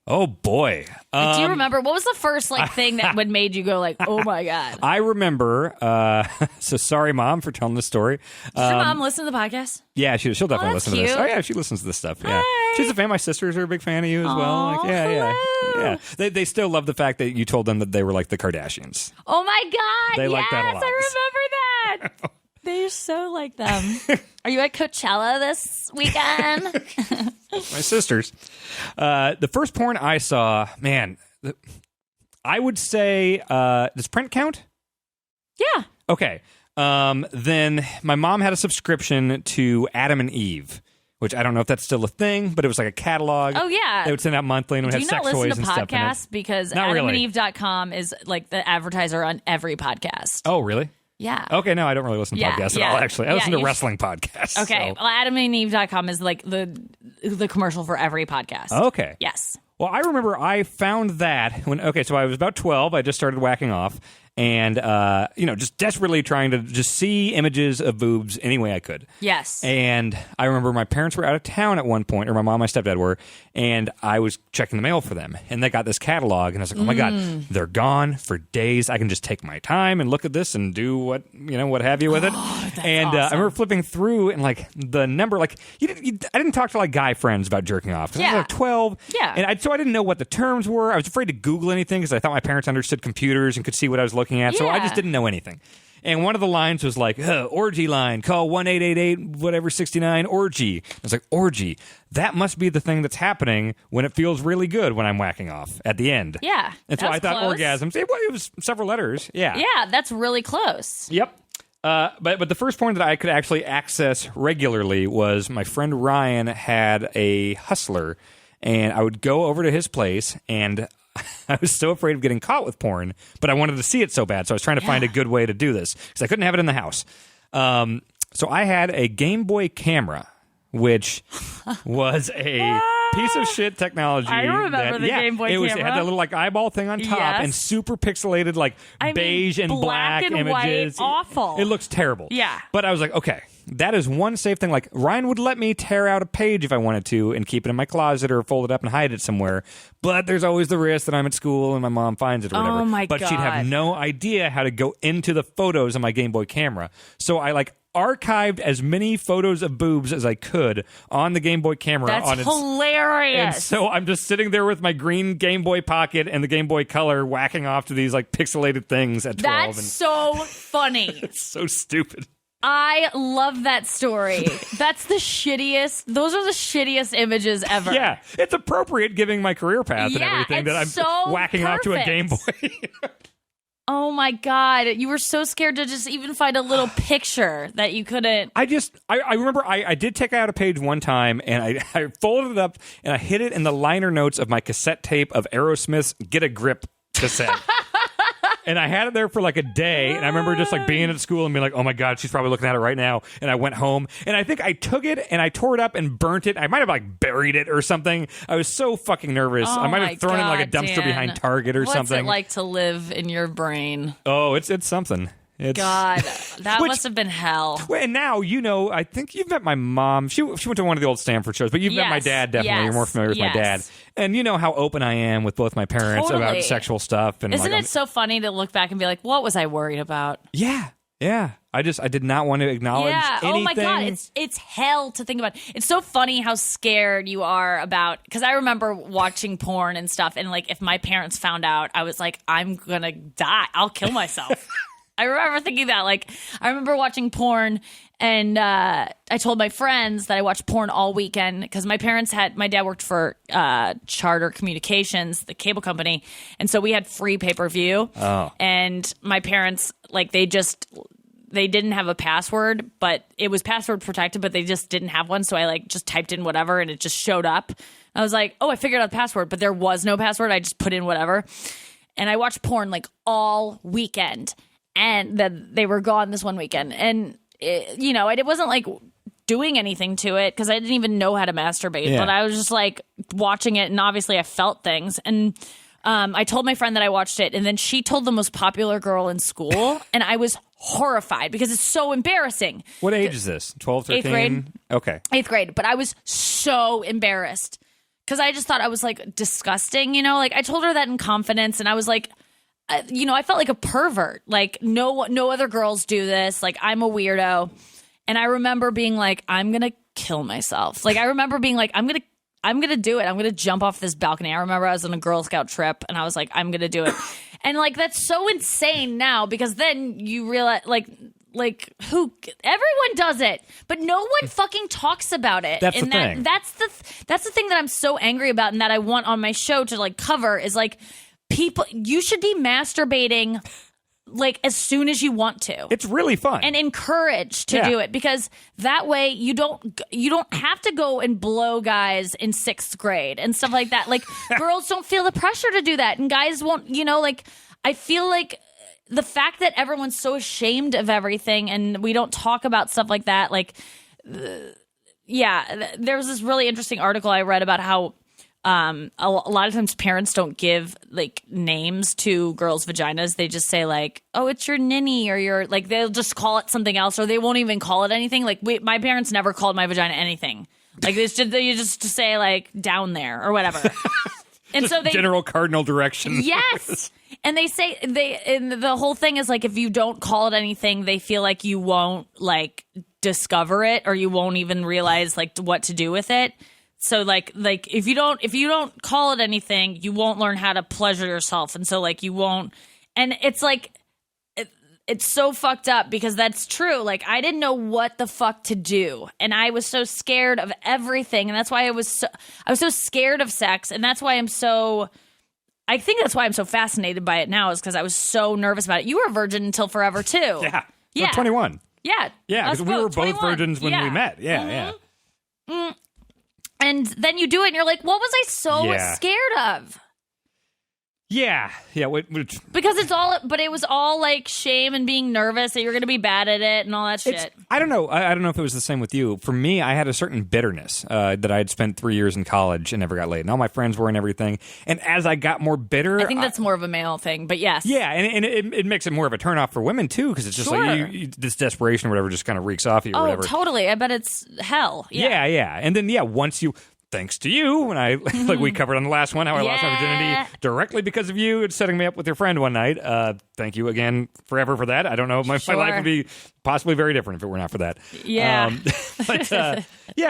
Oh boy! Do you remember what was the first thing that would made you go like, oh my God? I remember. So sorry, Mom, for telling this story. Does your mom listen to the podcast? Yeah, she'll definitely listen to this. Cute. Oh yeah, she listens to this stuff. Yeah, Hi. She's a fan. My sisters are a big fan of you as well. Like, yeah. They still love the fact that you told them that they were like the Kardashians. Oh my God! They like that a lot. I remember that. They're so like them. Are you at Coachella this weekend? My sisters. The first porn I saw, man, I would say, does print count? Yeah. Okay. Then my mom had a subscription to Adam and Eve, which I don't know if that's still a thing, but it was like a catalog. Oh, yeah. They would send out monthly and it would have sex toys and stuff. Do you not listen to podcasts? Because AdamandEve.com is like the advertiser on every podcast. Oh, really? Yeah. Okay, no, I don't really listen to podcasts at all, actually. I listen to wrestling podcasts. Okay. So. Well, AdamandEve.com is like the commercial for every podcast. Okay. Yes. Well, I remember I found that so I was about 12. I just started whacking off. And, just desperately trying to just see images of boobs any way I could. Yes. And I remember my parents were out of town at one point, or my mom and my stepdad were, and I was checking the mail for them. And they got this catalog, and I was like, oh my God, they're gone for days. I can just take my time and look at this and do what have you with it. And awesome. I remember flipping through, and like the number, like, I didn't talk to like guy friends about jerking off. I was like 12. Yeah. And so I didn't know what the terms were. I was afraid to Google anything because I thought my parents understood computers and could see what I was looking at, so I just didn't know anything. And one of the lines was like, orgy line, call 1-888-whatever-69 orgy. I was like, orgy. That must be the thing that's happening when it feels really good when I'm whacking off at the end. Yeah. And so I thought orgasms. It was several letters. Yeah. Yeah, that's really close. Yep. But the first porn that I could actually access regularly was my friend Ryan had a Hustler, and I would go over to his place, and I was so afraid of getting caught with porn, but I wanted to see it so bad, so I was trying to find a good way to do this, because I couldn't have it in the house. So I had a Game Boy camera, which was a piece of shit technology. I remember the Game Boy camera. It had that little like eyeball thing on top and super pixelated, like beige and black and images. White, awful. It looks terrible. Yeah. But I was like, okay, that is one safe thing. Like, Ryan would let me tear out a page if I wanted to and keep it in my closet or fold it up and hide it somewhere. But there's always the risk that I'm at school and my mom finds it or whatever. Oh my God. But she'd have no idea how to go into the photos on my Game Boy camera. So I archived as many photos of boobs as I could on the Game Boy camera. That's hilarious. And so I'm just sitting there with my green Game Boy Pocket and the Game Boy Color whacking off to these like pixelated things at 12. That's so funny. It's so stupid. I love that story. That's the shittiest. Those are the shittiest images ever. Yeah, it's appropriate given my career path and Yeah, everything that I'm it's so whacking off to a Game Boy. Oh my God. You were so scared to just even find a little picture that you couldn't. I remember I did take out a page one time and I folded it up and I hid it in the liner notes of my cassette tape of Aerosmith's Get a Grip cassette. And I had it there for like a day, and I remember just like being at school and being like, oh my God, she's probably looking at it right now. And I went home, and I think I took it and I tore it up and burnt it. I might have like buried it or something. I was so fucking nervous. I might have thrown it in like a dumpster behand Target or something. What's it like to live in your brain? Oh, it's something. God, that must have been hell. And now, I think you've met my mom. She went to one of the old Stanford shows, but you've met my dad, definitely. You're more familiar with my dad. And you know how open I am with both my parents about sexual stuff. And Isn't it so funny to look back and be like, what was I worried about? Yeah. I did not want to acknowledge anything. Oh my God, it's hell to think about. It's so funny how scared you are about, because I remember watching porn and stuff, and like if my parents found out, I was like, I'm gonna die. I'll kill myself. I remember thinking that. Like, I remember watching porn, and I told my friends that I watched porn all weekend because my dad worked for Charter Communications, the cable company, and so we had free pay-per-view. Oh. And my parents, like, they didn't have a password, but it was password protected, but they just didn't have one. So I like just typed in whatever, and it just showed up. I was like, oh, I figured out the password, but there was no password. I just put in whatever, and I watched porn like all weekend. And that they were gone this one weekend. And, it wasn't like doing anything to it because I didn't even know how to masturbate. Yeah. But I was just like watching it. And obviously I felt things. And I told my friend that I watched it. And then she told the most popular girl in school. And I was horrified because it's so embarrassing. What age is this? 12, 13? 8th grade. Okay. 8th grade. But I was so embarrassed because I just thought I was like disgusting. Like I told her that in confidence. And I was like, I felt like a pervert. Like no other girls do this. Like I'm a weirdo. And I remember being like, I'm going to kill myself. Like I remember being like, I'm going to do it. I'm going to jump off this balcony. I remember I was on a Girl Scout trip and I was like, I'm going to do it. And like, that's so insane now because then you realize everyone does it, but no one fucking talks about it. That's the thing. That's the thing that I'm so angry about and that I want on my show to like cover is like, people, you should be masturbating like as soon as you want to. It's really fun. And encouraged to do it because that way you don't have to go and blow guys in 6th grade and stuff like that. Like girls don't feel the pressure to do that and guys won't, I feel like the fact that everyone's so ashamed of everything and we don't talk about stuff like that. Like, there was this really interesting article I read about how a lot of times parents don't give like names to girls' vaginas. They just say like, oh, it's your ninny or your, like they'll just call it something else or they won't even call it anything. Like my parents never called my vagina anything. Like they just say like down there or whatever. And so they general cardinal direction. Yes. And they say and the whole thing is like, if you don't call it anything, they feel like you won't like discover it or you won't even realize like what to do with it. So like if you don't call it anything, you won't learn how to pleasure yourself. And so like you won't, and it's like, it's so fucked up because that's true. Like I didn't know what the fuck to do. And I was so scared of everything. And that's why I was so scared of sex. And that's why I think that's why I'm so fascinated by it now is because I was so nervous about it. You were a virgin until forever too. Yeah. 21. Yeah. Yeah. Because we were both 21. virgins when we met. Yeah. Mm-hmm. Yeah. Mm. And then you do it and you're like, what was I so scared of? Yeah. Because it was all like shame and being nervous that you're going to be bad at it and all that shit. I don't know. I don't know if it was the same with you. For me, I had a certain bitterness that I had spent 3 years in college and never got laid. And all my friends were and everything. And as I got more bitter... I think that's more of a male thing, but yes. Yeah, and it makes it more of a turnoff for women, too, because it's just like this desperation or whatever just kind of reeks off you or whatever. Oh, totally. I bet it's hell. Yeah. And then, once you... Thanks to you, when I like we covered on the last one how I lost my virginity directly because of you. It's setting me up with your friend one night. Thank you again forever for that. I don't know. My life would be possibly very different if it were not for that. Yeah. But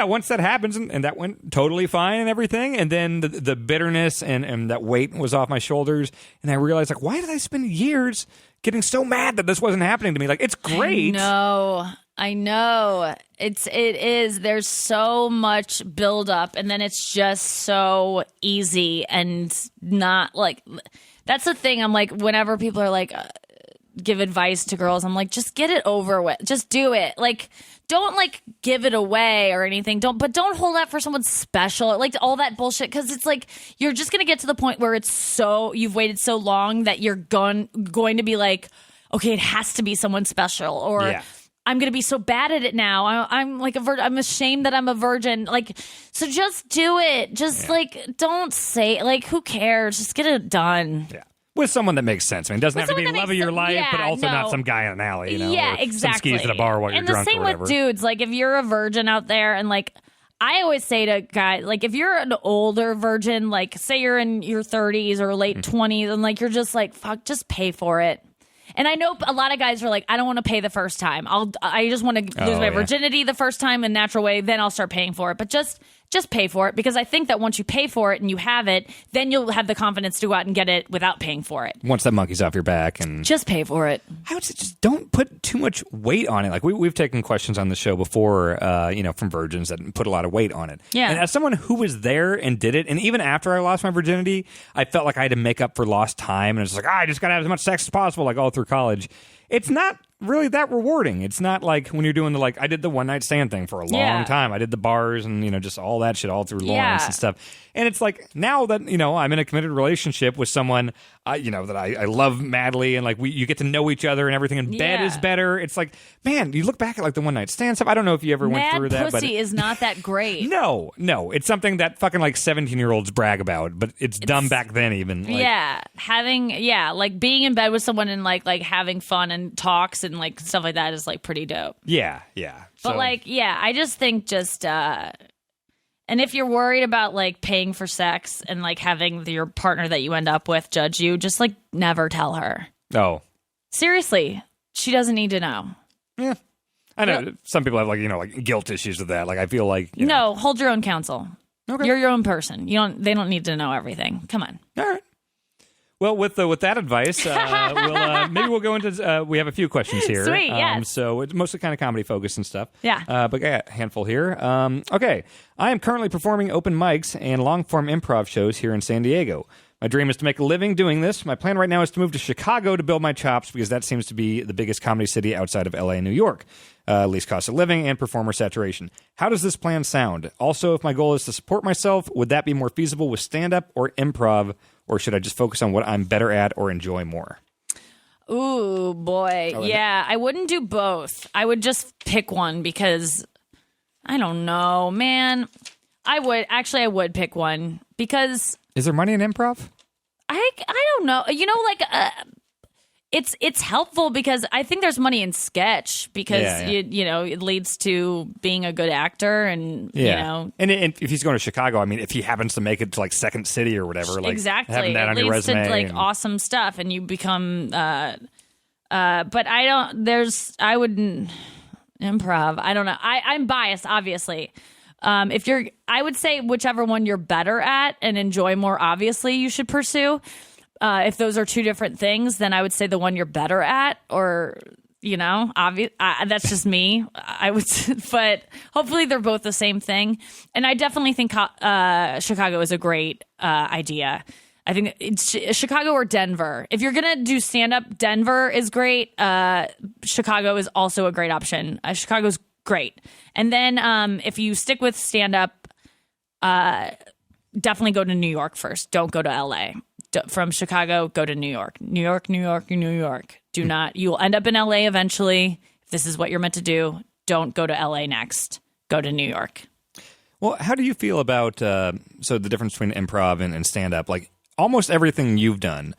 once that happens, and that went totally fine and everything, and then the bitterness and that weight was off my shoulders, and I realized like, why did I spend years getting so mad that this wasn't happening to me? Like, it's great. No. I know. It is. There's so much buildup, and then it's just so easy and not like. That's the thing. I'm like, whenever people are like, give advice to girls, I'm like, just get it over with. Just do it. Like, don't like give it away or anything. But don't hold out for someone special. Like all that bullshit. Because it's like you're just gonna get to the point where you've waited so long that you're going to be like, okay, it has to be someone special, or I'm going to be so bad at it now. I'm like a virgin. I'm ashamed that I'm a virgin. Like, so just do it. Just like, don't say, like, who cares? Just get it done. Yeah. With someone that makes sense. I mean, it doesn't have to be love of your life, but also not some guy in an alley, you know? Yeah, or exactly. Some skis at a bar while you're drunk or whatever. And the same with dudes. Like, if you're a virgin out there and like, I always say to guys, like, if you're an older virgin, like, say you're in your 30s or late 20s, and like, you're just like, fuck, just pay for it. And I know a lot of guys are like, I don't want to pay the first time. I just want to lose my virginity the first time in a natural way. Then I'll start paying for it. But just pay for it, because I think that once you pay for it and you have it, then you'll have the confidence to go out and get it without paying for it. Once that monkey's off your back, and just pay for it. I would say just don't put too much weight on it. Like we've taken questions on the show before, from virgins that put a lot of weight on it. Yeah. And as someone who was there and did it, and even after I lost my virginity, I felt like I had to make up for lost time, and it's like, I just got to have as much sex as possible, like all through college. It's not really that rewarding. It's not like when you're doing I did the one night stand thing for a long time. I did the bars and, just all that shit all through Lawrence and stuff. And it's like, now that, I'm in a committed relationship with someone, that I love madly, and like you get to know each other and everything, and bed is better. It's like, man, you look back at like the one night stand stuff. I don't know if you ever went through that. Pussy is not that great. No. It's something that fucking like 17-year-olds brag about, but it's dumb back then even. Like being in bed with someone and like having fun and talks and like stuff like that is like pretty dope. Yeah. But I just think and if you're worried about like paying for sex and like having your partner that you end up with judge you, just like never tell her. Oh. Seriously, she doesn't need to know. Yeah. I know some people have like guilt issues with that. Like I feel like No, hold your own counsel. Okay. You're your own person. They don't need to know everything. Come on. All right. Well, with that advice, maybe we'll go into. We have a few questions here. Sweet, yes. So it's mostly kind of comedy focused and stuff. Yeah. But I got a handful here. Okay. I am currently performing open mics and long form improv shows here in San Diego. My dream is to make a living doing this. My plan right now is to move to Chicago to build my chops, because that seems to be the biggest comedy city outside of LA and New York. Least cost of living and performer saturation. How does this plan sound? Also, if my goal is to support myself, would that be more feasible with stand-up or improv, or should I just focus on what I'm better at or enjoy more? Ooh, boy. I wouldn't do both. I would just pick one, because I don't know, man. I would pick one, because... Is there money in improv? I don't know. It's helpful, because I think there's money in sketch, because it leads to being a good actor, and And if he's going to Chicago, I mean, if he happens to make it to like Second City or whatever, like having that on your resume, to like awesome stuff, and you become. But I wouldn't improv. I don't know. I'm biased, obviously. I would say whichever one you're better at and enjoy more, obviously you should pursue. If those are two different things, then I would say the one you're better at, or, that's just me. I would, but hopefully they're both the same thing. And I definitely think Chicago is a great idea. I think it's Chicago or Denver. If you're going to do stand-up, Denver is great. Chicago is also a great option. Chicago's great. And then if you stick with stand-up, definitely go to New York first. Don't go to LA. From Chicago, go to New York. New York, New York, New York. Do not. You will end up in LA eventually. If this is what you're meant to do, don't go to LA next. Go to New York. Well, how do you feel about the difference between improv and stand-up? Like, almost everything you've done,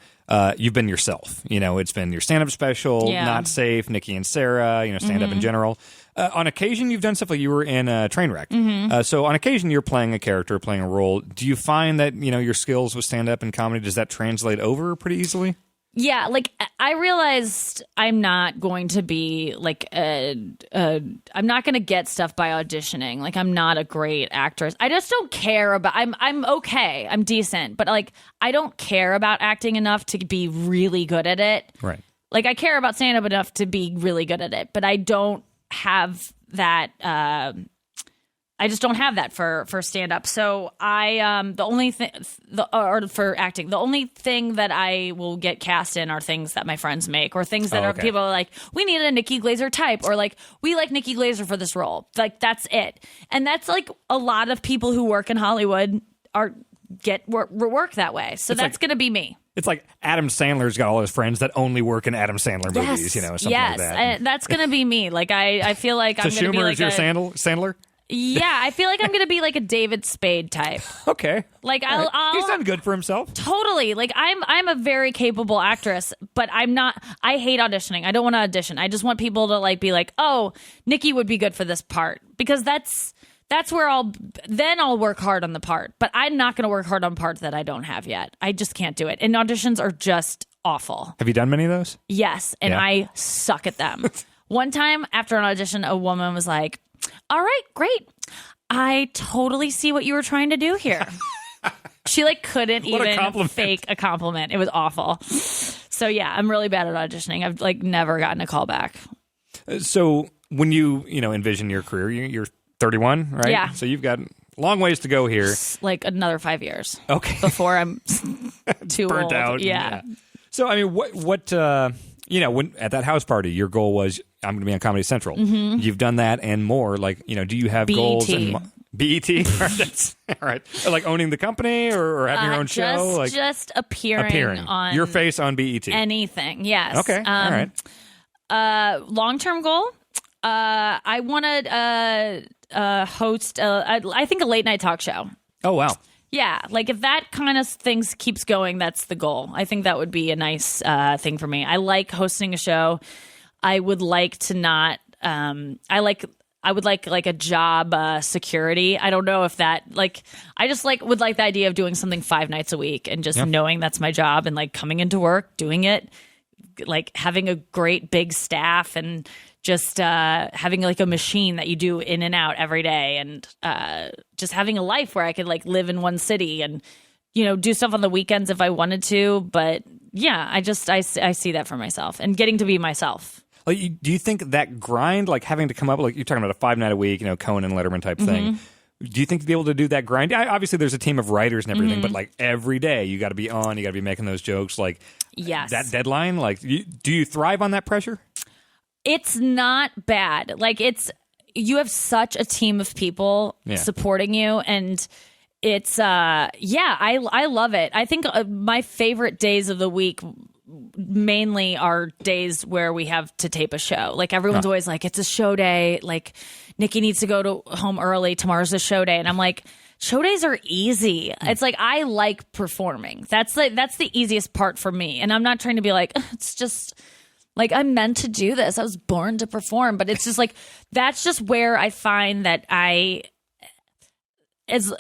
you've been yourself. It's been your stand-up special, Not Safe, Nikki and Sarah, stand-up in general. On occasion, you've done stuff like you were in Trainwreck. Mm-hmm. So on occasion, you're playing a character, playing a role. Do you find that, your skills with stand-up and comedy, does that translate over pretty easily? Yeah, like I realized I'm not going to be like I'm not going to get stuff by auditioning. Like, I'm not a great actress. I just don't care about. I'm okay. I'm decent, but like I don't care about acting enough to be really good at it. Right. Like, I care about stand-up enough to be really good at it, but I don't have that. I just don't have that for stand up. So the only thing or for acting, the only thing that I will get cast in are things that my friends make, or things that people are like, we need a Nikki Glaser type, or like, we like Nikki Glaser for this role. Like, that's it. And that's like a lot of people who work in Hollywood get work that way. So that's going to be me. It's like Adam Sandler's got all his friends that only work in Adam Sandler movies, something like that. That's going to be me. Like, I feel like I'm going to be like your Sandler? Yeah, I feel like I'm going to be like a David Spade type. Okay. Like, he's done good for himself. Totally. Like, I'm a very capable actress, but I'm not. I hate auditioning. I don't want to audition. I just want people to like be like, oh, Nikki would be good for this part, because that's where I'll work hard on the part. But I'm not going to work hard on parts that I don't have yet. I just can't do it. And auditions are just awful. Have you done many of those? Yes, and I suck at them. One time after an audition, a woman was like, all right, great. I totally see what you were trying to do here. She like couldn't even fake a compliment. It was awful. So yeah, I'm really bad at auditioning. I've like never gotten a call back. So when you envision your career, you're 31, right? Yeah. So you've got long ways to go here. Like another 5 years. Okay. Before I'm too burnt old. out. Yeah. So I mean, what when at that house party, your goal was, I'm going to be on Comedy Central. Mm-hmm. You've done that and more. Like, do you have goals? BET? That's, all right. Like owning the company or having your own show? Like just appearing on your face on BET. Anything, yes. Okay, all right. Long-term goal, I want to host, I think, a late-night talk show. Oh, wow. Yeah, like if that kind of things keeps going, that's the goal. I think that would be a nice thing for me. I like hosting a show. I would like to not. I would like a job security. I don't know if that I just would like the idea of doing something 5 nights a week and just knowing that's my job and like coming into work, doing it, like having a great big staff and just having like a machine that you do in and out every day, and just having a life where I could like live in one city and do stuff on the weekends if I wanted to. But yeah, I see that for myself and getting to be myself. Like, do you think that grind, like having to come up, like you're talking about a 5 night a week, Conan, Letterman type thing. Do you think to be able to do that grind? Obviously, there's a team of writers and everything, but like every day you got to be on, you got to be making those jokes. Like, yes, that deadline. Like, do you thrive on that pressure? It's not bad. Like, you have such a team of people supporting you, and it's I love it. I think my favorite days of the week mainly are days where we have to tape a show. Like, everyone's always like, it's a show day. Like, Nikki needs to go home early. Tomorrow's a show day. And I'm like, show days are easy. It's like, I like performing. That's the easiest part for me. And I'm not trying to be like, it's just like, I'm meant to do this. I was born to perform. But it's just like, that's just where I find that as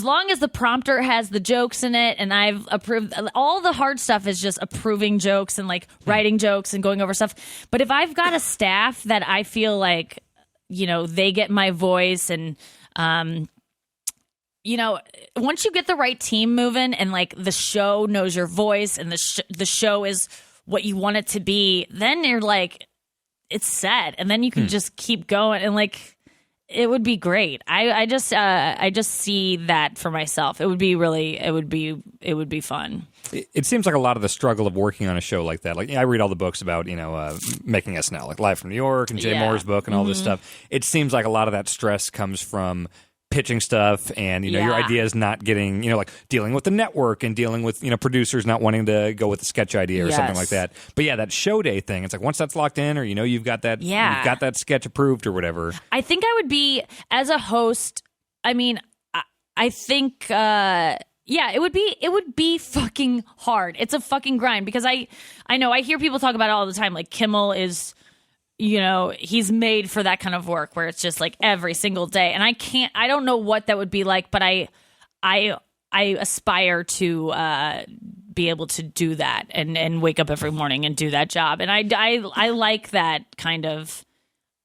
long as the prompter has the jokes in it and I've approved, all the hard stuff is just approving jokes and like writing jokes and going over stuff. But if I've got a staff that I feel like, they get my voice and, once you get the right team moving and like the show knows your voice and the show is what you want it to be, then you're like, it's set. And then you can just keep going and like, it would be great. I just see that for myself. It would be fun. It seems like a lot of the struggle of working on a show like that. Like, I read all the books about making SNL, like Live from New York and Jay Moore's book and all this stuff. It seems like a lot of that stress comes from pitching stuff and your ideas not getting like dealing with the network and dealing with producers not wanting to go with the sketch idea or something like that. But yeah, that show day thing, it's like once that's locked in or you've got that sketch approved or whatever. I think I would be, as a host, I mean, I think it would be fucking hard. It's a fucking grind because I know I hear people talk about it all the time. Like, Kimmel is he's made for that kind of work where it's just like every single day. And I don't know what that would be like, but I aspire to be able to do that and wake up every morning and do that job. And I like that kind of,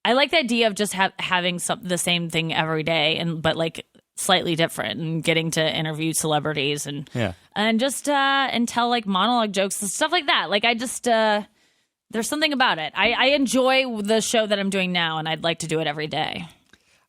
I like the idea of just having the same thing every day but like slightly different and getting to interview celebrities and just and tell like monologue jokes and stuff like that. Like, I just There's something about it. I enjoy the show that I'm doing now, and I'd like to do it every day.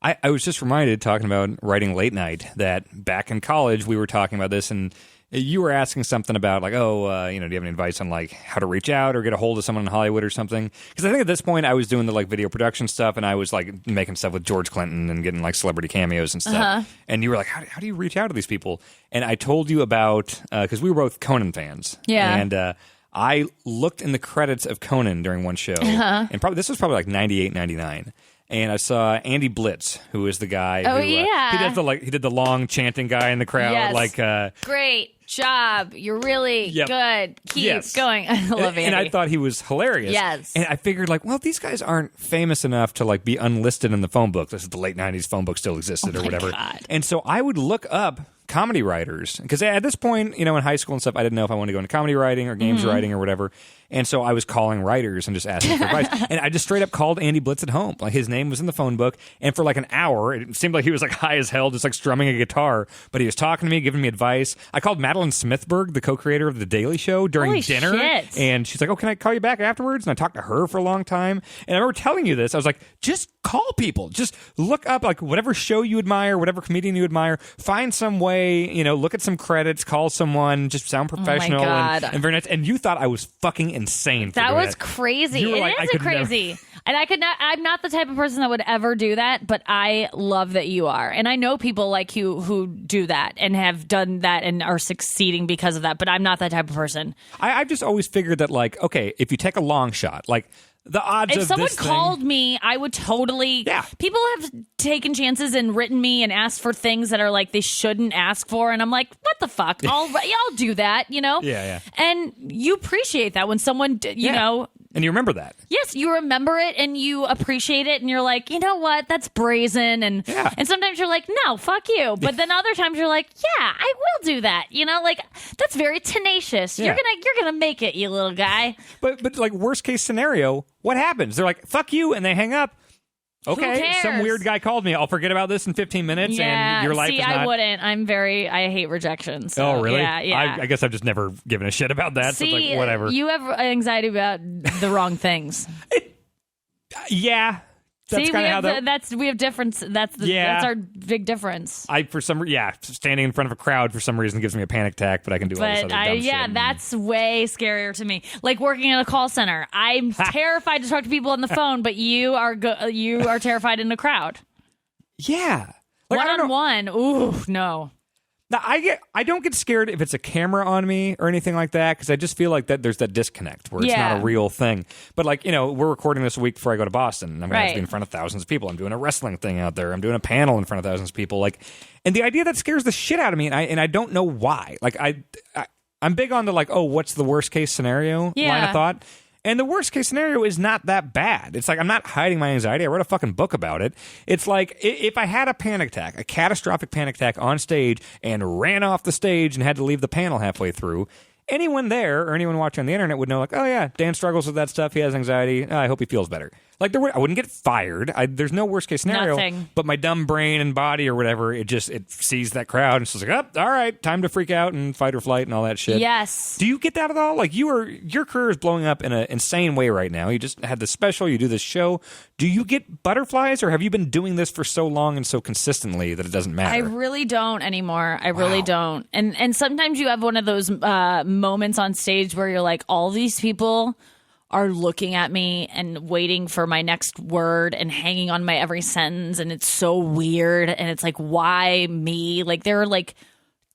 I was just reminded, talking about writing late night, that back in college we were talking about this, and you were asking something about like, do you have any advice on like how to reach out or get a hold of someone in Hollywood or something? Because I think at this point I was doing the like video production stuff, and I was like making stuff with George Clinton and getting like celebrity cameos and stuff. And you were like, how do you reach out to these people? And I told you about, because we were both Conan fans. Yeah. And I looked in the credits of Conan during one show, and this was probably like 98, 99. And I saw Andy Blitz, who is the guy. Oh, who, yeah. He did the long chanting guy in the crowd. Yes. Like, great job. You're really good. Keep going. I love Andy. And I thought he was hilarious. Yes. And I figured like, well, these guys aren't famous enough to like be unlisted in the phone book. This is the late 90s phone book still existed or whatever. God. And so I would look up comedy writers, because at this point, in high school and stuff, I didn't know if I wanted to go into comedy writing or games writing or whatever. And so I was calling writers and just asking for advice. And I just straight up called Andy Blitz at home. Like, his name was in the phone book. And for like an hour, it seemed like he was like high as hell, just like strumming a guitar. But he was talking to me, giving me advice. I called Madeline Smithberg, the co-creator of The Daily Show, during Holy dinner. shit. And she's like, oh, can I call you back afterwards? And I talked to her for a long time. And I remember telling you this. I was like, just call people. Just look up like whatever show you admire, whatever comedian you admire. Find some way, look at some credits, call someone, just sound professional. Oh my God. And very nice. And you thought I was fucking insane for that doing was crazy. You were It like, I is could crazy. And I could not. I'm not the type of person that would ever do that, but I love that you are. And I know people like you who do that and have done that and are succeeding because of that. But I'm not that type of person. I've just always figured that, like, okay, if you take a long shot, like, the odds if of someone this called me, I would totally. Yeah. People have taken chances and written me and asked for things that are like they shouldn't ask for, and I'm like, what the fuck? I'll do that, Yeah. And you appreciate that when someone, you know. And you remember that. Yes, you remember it and you appreciate it, and you're like, you know what? That's brazen, and sometimes you're like, no, fuck you. But then other times you're like, yeah, I will do that. Like that's very tenacious. Yeah. You're gonna make it, you little guy. But like, worst case scenario, what happens? They're like, fuck you, and they hang up. Okay, some weird guy called me. I'll forget about this in 15 minutes, and your life is not... I wouldn't. I hate rejection. So, oh, really? Yeah. I guess I've just never given a shit about that. See, so it's like, whatever. You have anxiety about the wrong things. Yeah. That's kind of how that... we have difference. That's our big difference. Standing in front of a crowd for some reason gives me a panic attack, but I can do all this other dumb shit. That's way scarier to me. Like working in a call center, I'm terrified to talk to people on the phone, but you are terrified in the crowd. Yeah, like, one-on-one. Ooh, no. Now, I don't get scared if it's a camera on me or anything like that, because I just feel like that there's that disconnect where it's not a real thing. But like, we're recording this a week before I go to Boston, and I'm going to have to be in front of thousands of people. I'm doing a wrestling thing out there. I'm doing a panel in front of thousands of people. Like, and the idea that scares the shit out of me, and I don't know why. Like, I'm big on the like, oh, what's the worst case scenario line of thought. And the worst case scenario is not that bad. It's like, I'm not hiding my anxiety. I wrote a fucking book about it. It's like, if I had a panic attack, a catastrophic panic attack on stage, and ran off the stage and had to leave the panel halfway through, anyone there or anyone watching on the internet would know, like, oh yeah, Dan struggles with that stuff. He has anxiety. I hope he feels better. Like, I wouldn't get fired. There's no worst case scenario. Nothing. But my dumb brain and body or whatever, it sees that crowd and it's just like, oh, all right, time to freak out and fight or flight and all that shit. Yes. Do you get that at all? Like, your career is blowing up in an insane way right now. You just had this special, you do this show. Do you get butterflies, or have you been doing this for so long and so consistently that it doesn't matter? I really don't anymore. I really don't. And sometimes you have one of those moments on stage where you're like, all these people are looking at me and waiting for my next word and hanging on my every sentence, and it's so weird, and it's like, why me? Like, there are like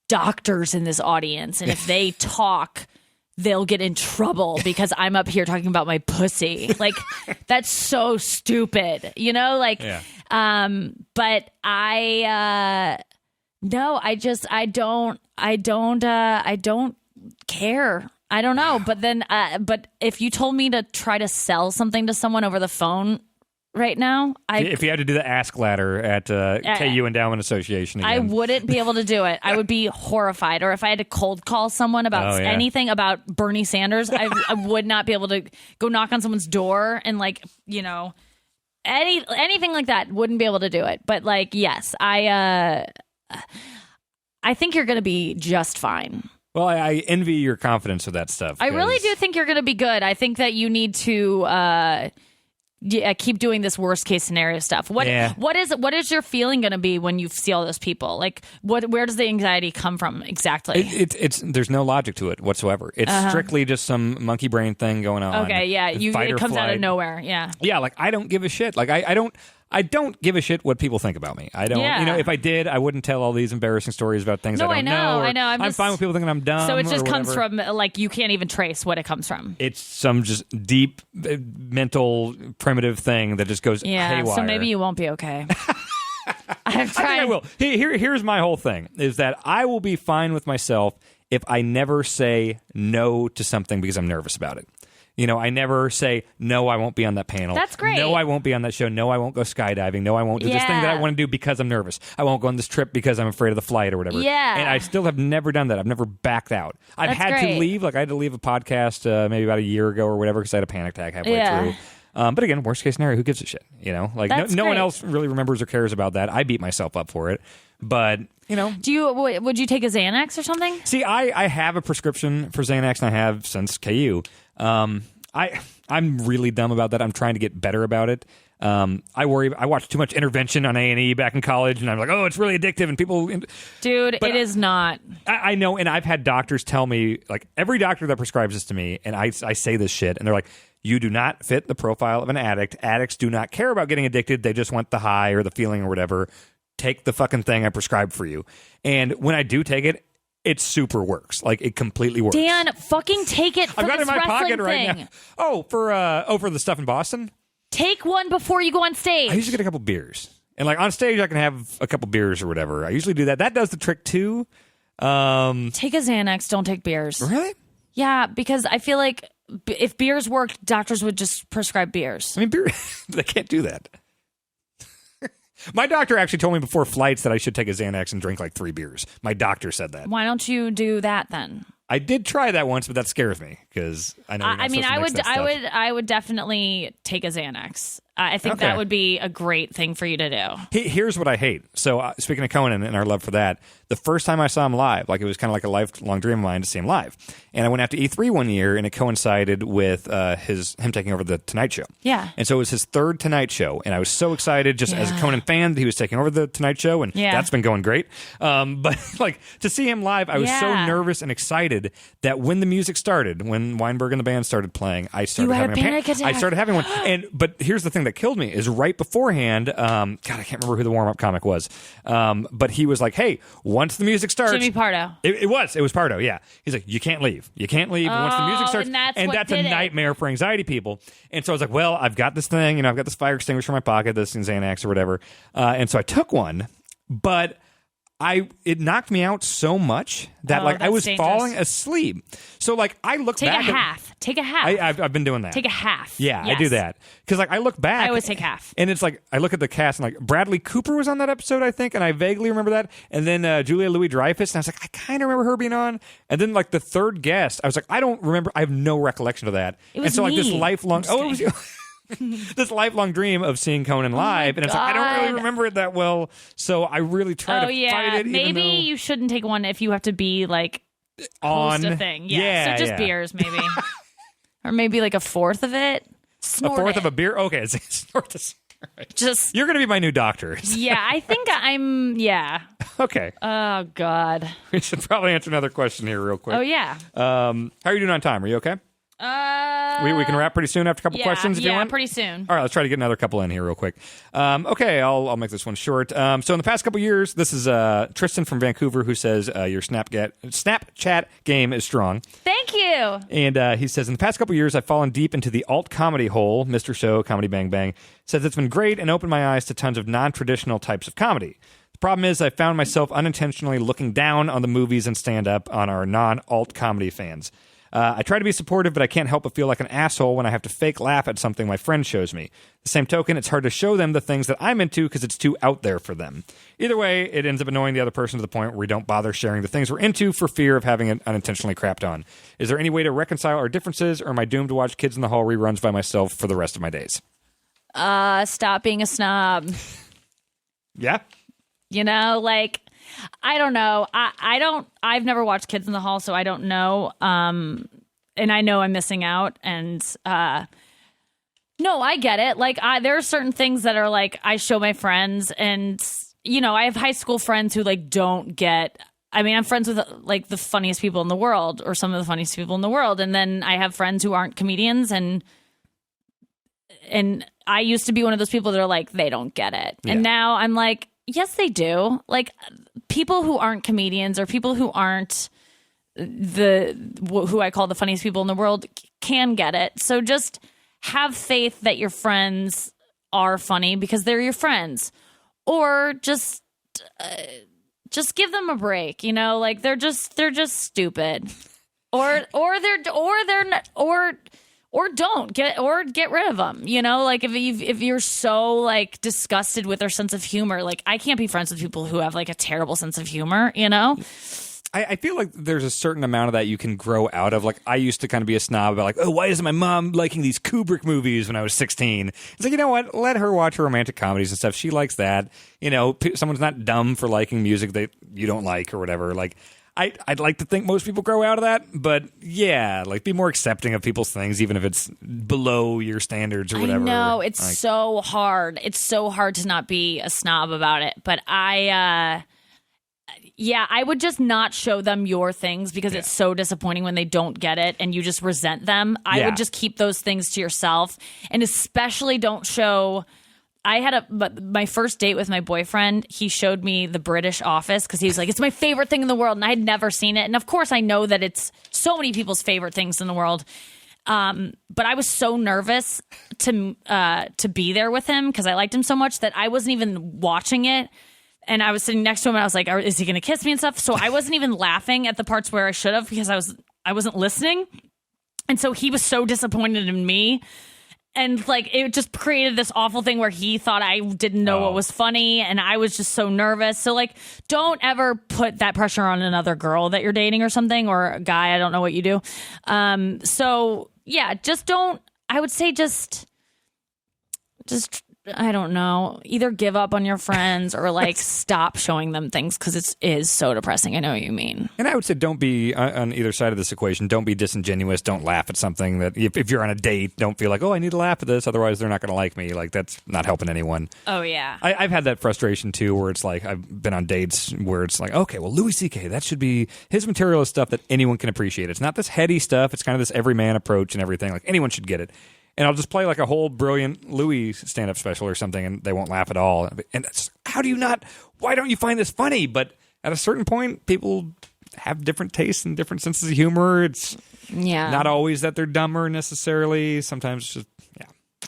doctors in this audience, and if they talk, they'll get in trouble because I'm up here talking about my pussy. Like, that's so stupid, like but I don't care. I don't know, but if you told me to try to sell something to someone over the phone right now, if you had to do the ask ladder at KU Endowment Association again. I wouldn't be able to do it. I would be horrified. Or if I had to cold call someone about anything about Bernie Sanders, I would not be able to go knock on someone's door and anything like that. Wouldn't be able to do it. But yes, I think you're going to be just fine. Well, I envy your confidence with that stuff. I really do think you're going to be good. I think that you need to keep doing this worst case scenario stuff. What is your feeling going to be when you see all those people? Like, where does the anxiety come from exactly? It's there's no logic to it whatsoever. It's strictly just some monkey brain thing going on. Okay, yeah, it comes out of nowhere. Yeah, yeah. Like I don't give a shit. Like I don't give a shit what people think about me. I don't. Yeah. You know, if I did, I wouldn't tell all these embarrassing stories about things I don't know. I know. I'm fine with people thinking I'm dumb. So it just comes from like you can't even trace what it comes from. It's some just deep mental primitive thing that just goes haywire. So maybe you won't be okay. I think I will. Here's my whole thing: is that I will be fine with myself if I never say no to something because I'm nervous about it. You know, I never say, no, I won't be on that panel. That's great. No, I won't be on that show. No, I won't go skydiving. No, I won't do this thing that I want to do because I'm nervous. I won't go on this trip because I'm afraid of the flight or whatever. Yeah. And I still have never done that. I've never backed out. I've had to leave. Like, I had to leave a podcast maybe about a year ago or whatever because I had a panic attack halfway through. But again, worst case scenario, who gives a shit? You know, like no one else really remembers or cares about that. I beat myself up for it. But, you know. Would you take a Xanax or something? See, I have a prescription for Xanax and I have since KU. I'm really dumb about that. I'm trying to get better about it. I watched too much Intervention on A&E back in college, and I'm like, oh, it's really addictive, and people... Dude, it is not. I know, and I've had doctors tell me, like, every doctor that prescribes this to me, and I say this shit, and they're like, you do not fit the profile of an addict. Addicts do not care about getting addicted. They just want the high or the feeling or whatever. Take the fucking thing I prescribed for you. And when I do take it, it super works. Like, it completely works. Dan, fucking take it for I've got it in my pocket right thing. now. For the stuff in Boston? Take one before you go on stage. I usually get a couple beers. And, like, on stage, I can have a couple beers or whatever. I usually do that. That does the trick, too. Take a Xanax. Don't take beers. Really? Yeah, because I feel like if beers worked, doctors would just prescribe beers. I mean, beer, they can't do that. My doctor actually told me before flights that I should take a Xanax and drink like 3 beers. My doctor said that. Why don't you do that then? I did try that once, but that scares me because I know. I would definitely take a Xanax. I think that would be a great thing for you to do. Here's what I hate. So speaking of Conan and our love for that, the first time I saw him live, like it was kind of like a lifelong dream of mine to see him live. And I went out to E3 one year, and it coincided with him taking over the Tonight Show. Yeah. And so it was his 3rd Tonight Show, and I was so excited just as a Conan fan that he was taking over the Tonight Show, and that's been going great. But like to see him live, I was so nervous and excited that when the music started, when Weinberg and the band started playing, I started having a panic attack. I started having one. But here's the thing that killed me is right beforehand, God, I can't remember who the warm-up comic was, but he was like, hey, once the music starts... Jimmy Pardo. It was Pardo, yeah. He's like, you can't leave. You can't leave once the music starts. And that's a nightmare for anxiety people. And so I was like, well, I've got this thing, I've got this fire extinguisher in my pocket, this Xanax or whatever. And so I took one, but... it knocked me out so much that I was falling asleep. So like I look back. Take a half. I've been doing that. Take a half. Yeah, yes. I do that because like I look back. I always take half. And it's like I look at the cast and like Bradley Cooper was on that episode, I think, and I vaguely remember that. And then Julia Louis-Dreyfus, and I was like, I kind of remember her being on. And then like the 3rd guest, I was like, I don't remember. I have no recollection of that. It was and so like me. this lifelong. Oh, it was you. This lifelong dream of seeing Conan live, and it's like I don't really remember it that well, so I really try to fight it. Maybe you shouldn't take one if you have to be like on a thing. So just beers, maybe, or maybe like a 4th of it. Snort a 4th it. of a beer. Okay, snort this. Right. Just you're going to be my new doctor. Yeah, I think I'm. Yeah. Okay. Oh God. We should probably answer another question here real quick. Oh yeah. How are you doing on time? Are you okay? We can wrap pretty soon after a couple questions if you want. Yeah, pretty soon. All right, let's try to get another couple in here real quick. Okay, I'll make this one short. So in the past couple years, this is Tristan from Vancouver who says your Snapchat game is strong. Thank you. And he says, in the past couple years, I've fallen deep into the alt comedy hole. Mr. Show, Comedy Bang Bang, says it's been great and opened my eyes to tons of non-traditional types of comedy. The problem is I found myself unintentionally looking down on the movies and stand-up on our non-alt comedy fans. I try to be supportive, but I can't help but feel like an asshole when I have to fake laugh at something my friend shows me. The same token, it's hard to show them the things that I'm into because it's too out there for them. Either way, it ends up annoying the other person to the point where we don't bother sharing the things we're into for fear of having it unintentionally crapped on. Is there any way to reconcile our differences, or am I doomed to watch Kids in the Hall reruns by myself for the rest of my days? Stop being a snob. Yeah? You know, like... I don't know. I've never watched Kids in the Hall, so I don't know. And I know I'm missing out. And no, I get it. Like, there are certain things that are like, I show my friends, and, you know, I have high school friends who like don't get. I mean, I'm friends with like the funniest people in the world, or some of the funniest people in the world. And then I have friends who aren't comedians, and I used to be one of those people that are like, they don't get it. Yeah. And now I'm like, yes, they do. Like, people who aren't comedians, or people who aren't who I call the funniest people in the world, can get it. So just have faith that your friends are funny because they're your friends, or just give them a break. You know, like they're just stupid, or don't get rid of them. You know, like if you're so like disgusted with their sense of humor, like I can't be friends with people who have like a terrible sense of humor. You know. I feel like there's a certain amount of that you can grow out of. Like, I used to kind of be a snob about like, oh, why isn't my mom liking these Kubrick movies when I was 16? It's like, you know what? Let her watch her romantic comedies and stuff. She likes that. You know, someone's not dumb for liking music that you don't like or whatever. Like, I'd like to think most people grow out of that. But yeah, like, be more accepting of people's things, even if it's below your standards or whatever. I know. It's like, so hard. It's so hard to not be a snob about it. But yeah, I would just not show them your things because it's so disappointing when they don't get it and you just resent them. I would just keep those things to yourself, and especially don't show. I had my first date with my boyfriend. He showed me The British Office because he was like, it's my favorite thing in the world. And I had never seen it. And of course I know that it's so many people's favorite things in the world. But I was so nervous to be there with him because I liked him so much that I wasn't even watching it. And I was sitting next to him, and I was like, is he going to kiss me and stuff? So I wasn't even laughing at the parts where I should have because I wasn't listening. And so he was so disappointed in me. And like, it just created this awful thing where he thought I didn't know what was funny. And I was just so nervous. So like, don't ever put that pressure on another girl that you're dating or something, or a guy. I don't know what you do. So yeah, just don't, I would say just I don't know, either give up on your friends or like stop showing them things because it is so depressing. I know what you mean. And I would say don't be on either side of this equation. Don't be disingenuous. Don't laugh at something that if you're on a date, don't feel like, oh, I need to laugh at this. Otherwise, they're not going to like me. Like, that's not helping anyone. Oh, yeah. I've had that frustration too, where it's like I've been on dates where it's like, okay, well, Louis C.K., that should be his material is stuff that anyone can appreciate. It's not this heady stuff. It's kind of this everyman approach and everything. Like, anyone should get it. And I'll just play like a whole brilliant Louis stand-up special or something, and they won't laugh at all. And it's, why don't you find this funny? But at a certain point, people have different tastes and different senses of humor. It's not always that they're dumber necessarily. Sometimes it's just,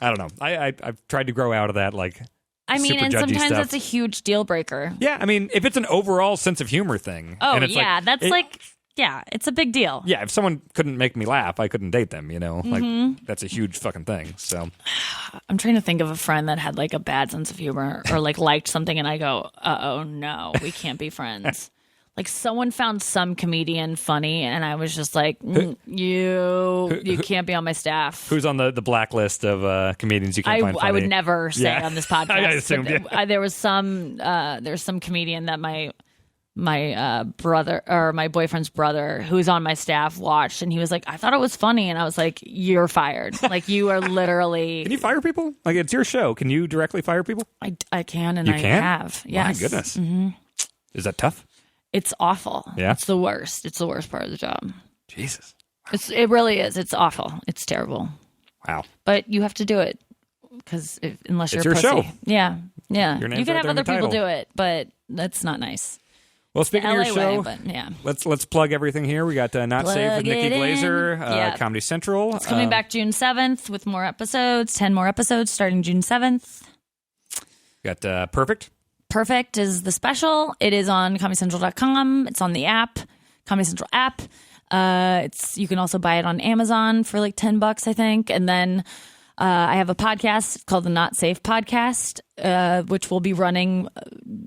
I don't know. I've tried to grow out of that, like, I mean, and sometimes stuff. It's a huge deal breaker. Yeah, I mean, if it's an overall sense of humor thing. Oh, and it's yeah, it's a big deal. Yeah, if someone couldn't make me laugh, I couldn't date them, you know? Mm-hmm. Like, that's a huge fucking thing, so. I'm trying to think of a friend that had, like, a bad sense of humor or, like, liked something, and I go, uh-oh, no, we can't be friends. Like, someone found some comedian funny, and I was just like, you can't be on my staff. Who's on the blacklist of comedians you can't find funny? I would never say on this podcast. I assumed, there was some comedian that my brother or my boyfriend's brother who's on my staff watched, and he was like, I thought it was funny, and I was like, you're fired. Like, you are literally. Can you fire people? Like, it's your show. Can you directly fire people? I can, and I have. Yes. My goodness. Mm-hmm. Is that tough? It's awful. Yeah. It's the worst. It's the worst part of the job. Jesus. It really is. It's awful. It's terrible. Wow. But you have to do it because unless you're your a pussy. show. Yeah. Your name's You can right have there in other the people title. do it, but that's not nice. Well, speaking of your show, but yeah. let's plug everything here. We got Not Safe with Nikki Glaser, Comedy Central. It's coming back June 7th with more episodes, 10 more episodes starting June 7th. Got Perfect. Perfect is the special. It is on ComedyCentral.com. It's on the app, Comedy Central app. You can also buy it on Amazon for like $10, I think. And then I have a podcast called the Not Safe Podcast, which will be running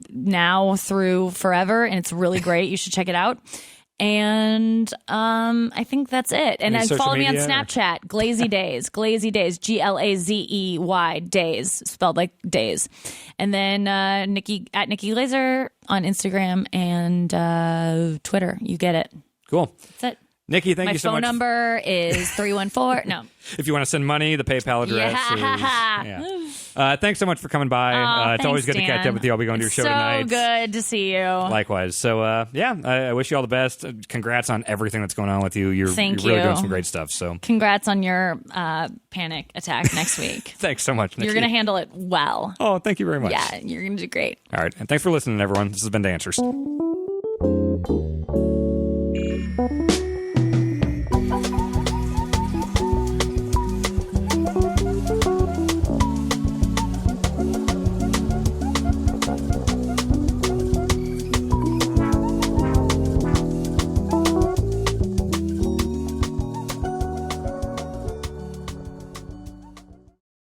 now through forever, and it's really great. You should check it out. And I think that's it. And Any social follow me on media, or- Snapchat, Glazy Days, Glazy Days, Glazey Days, spelled like days. And then Nikki Glaser on Instagram and Twitter. You get it. Cool. That's it. Nikki, thank you so much. My phone number is 314. No. If you want to send money, the PayPal address is... thanks so much for coming by. It's always good to catch up with you. I'll be going to your show tonight. So good to see you. Likewise. So, I wish you all the best. Congrats on everything that's going on with you. You're really doing some great stuff. So, congrats on your panic attack next week. Thanks so much, Nikki. You're going to handle it well. Oh, thank you very much. Yeah, you're going to do great. All right. And thanks for listening, everyone. This has been Danswers.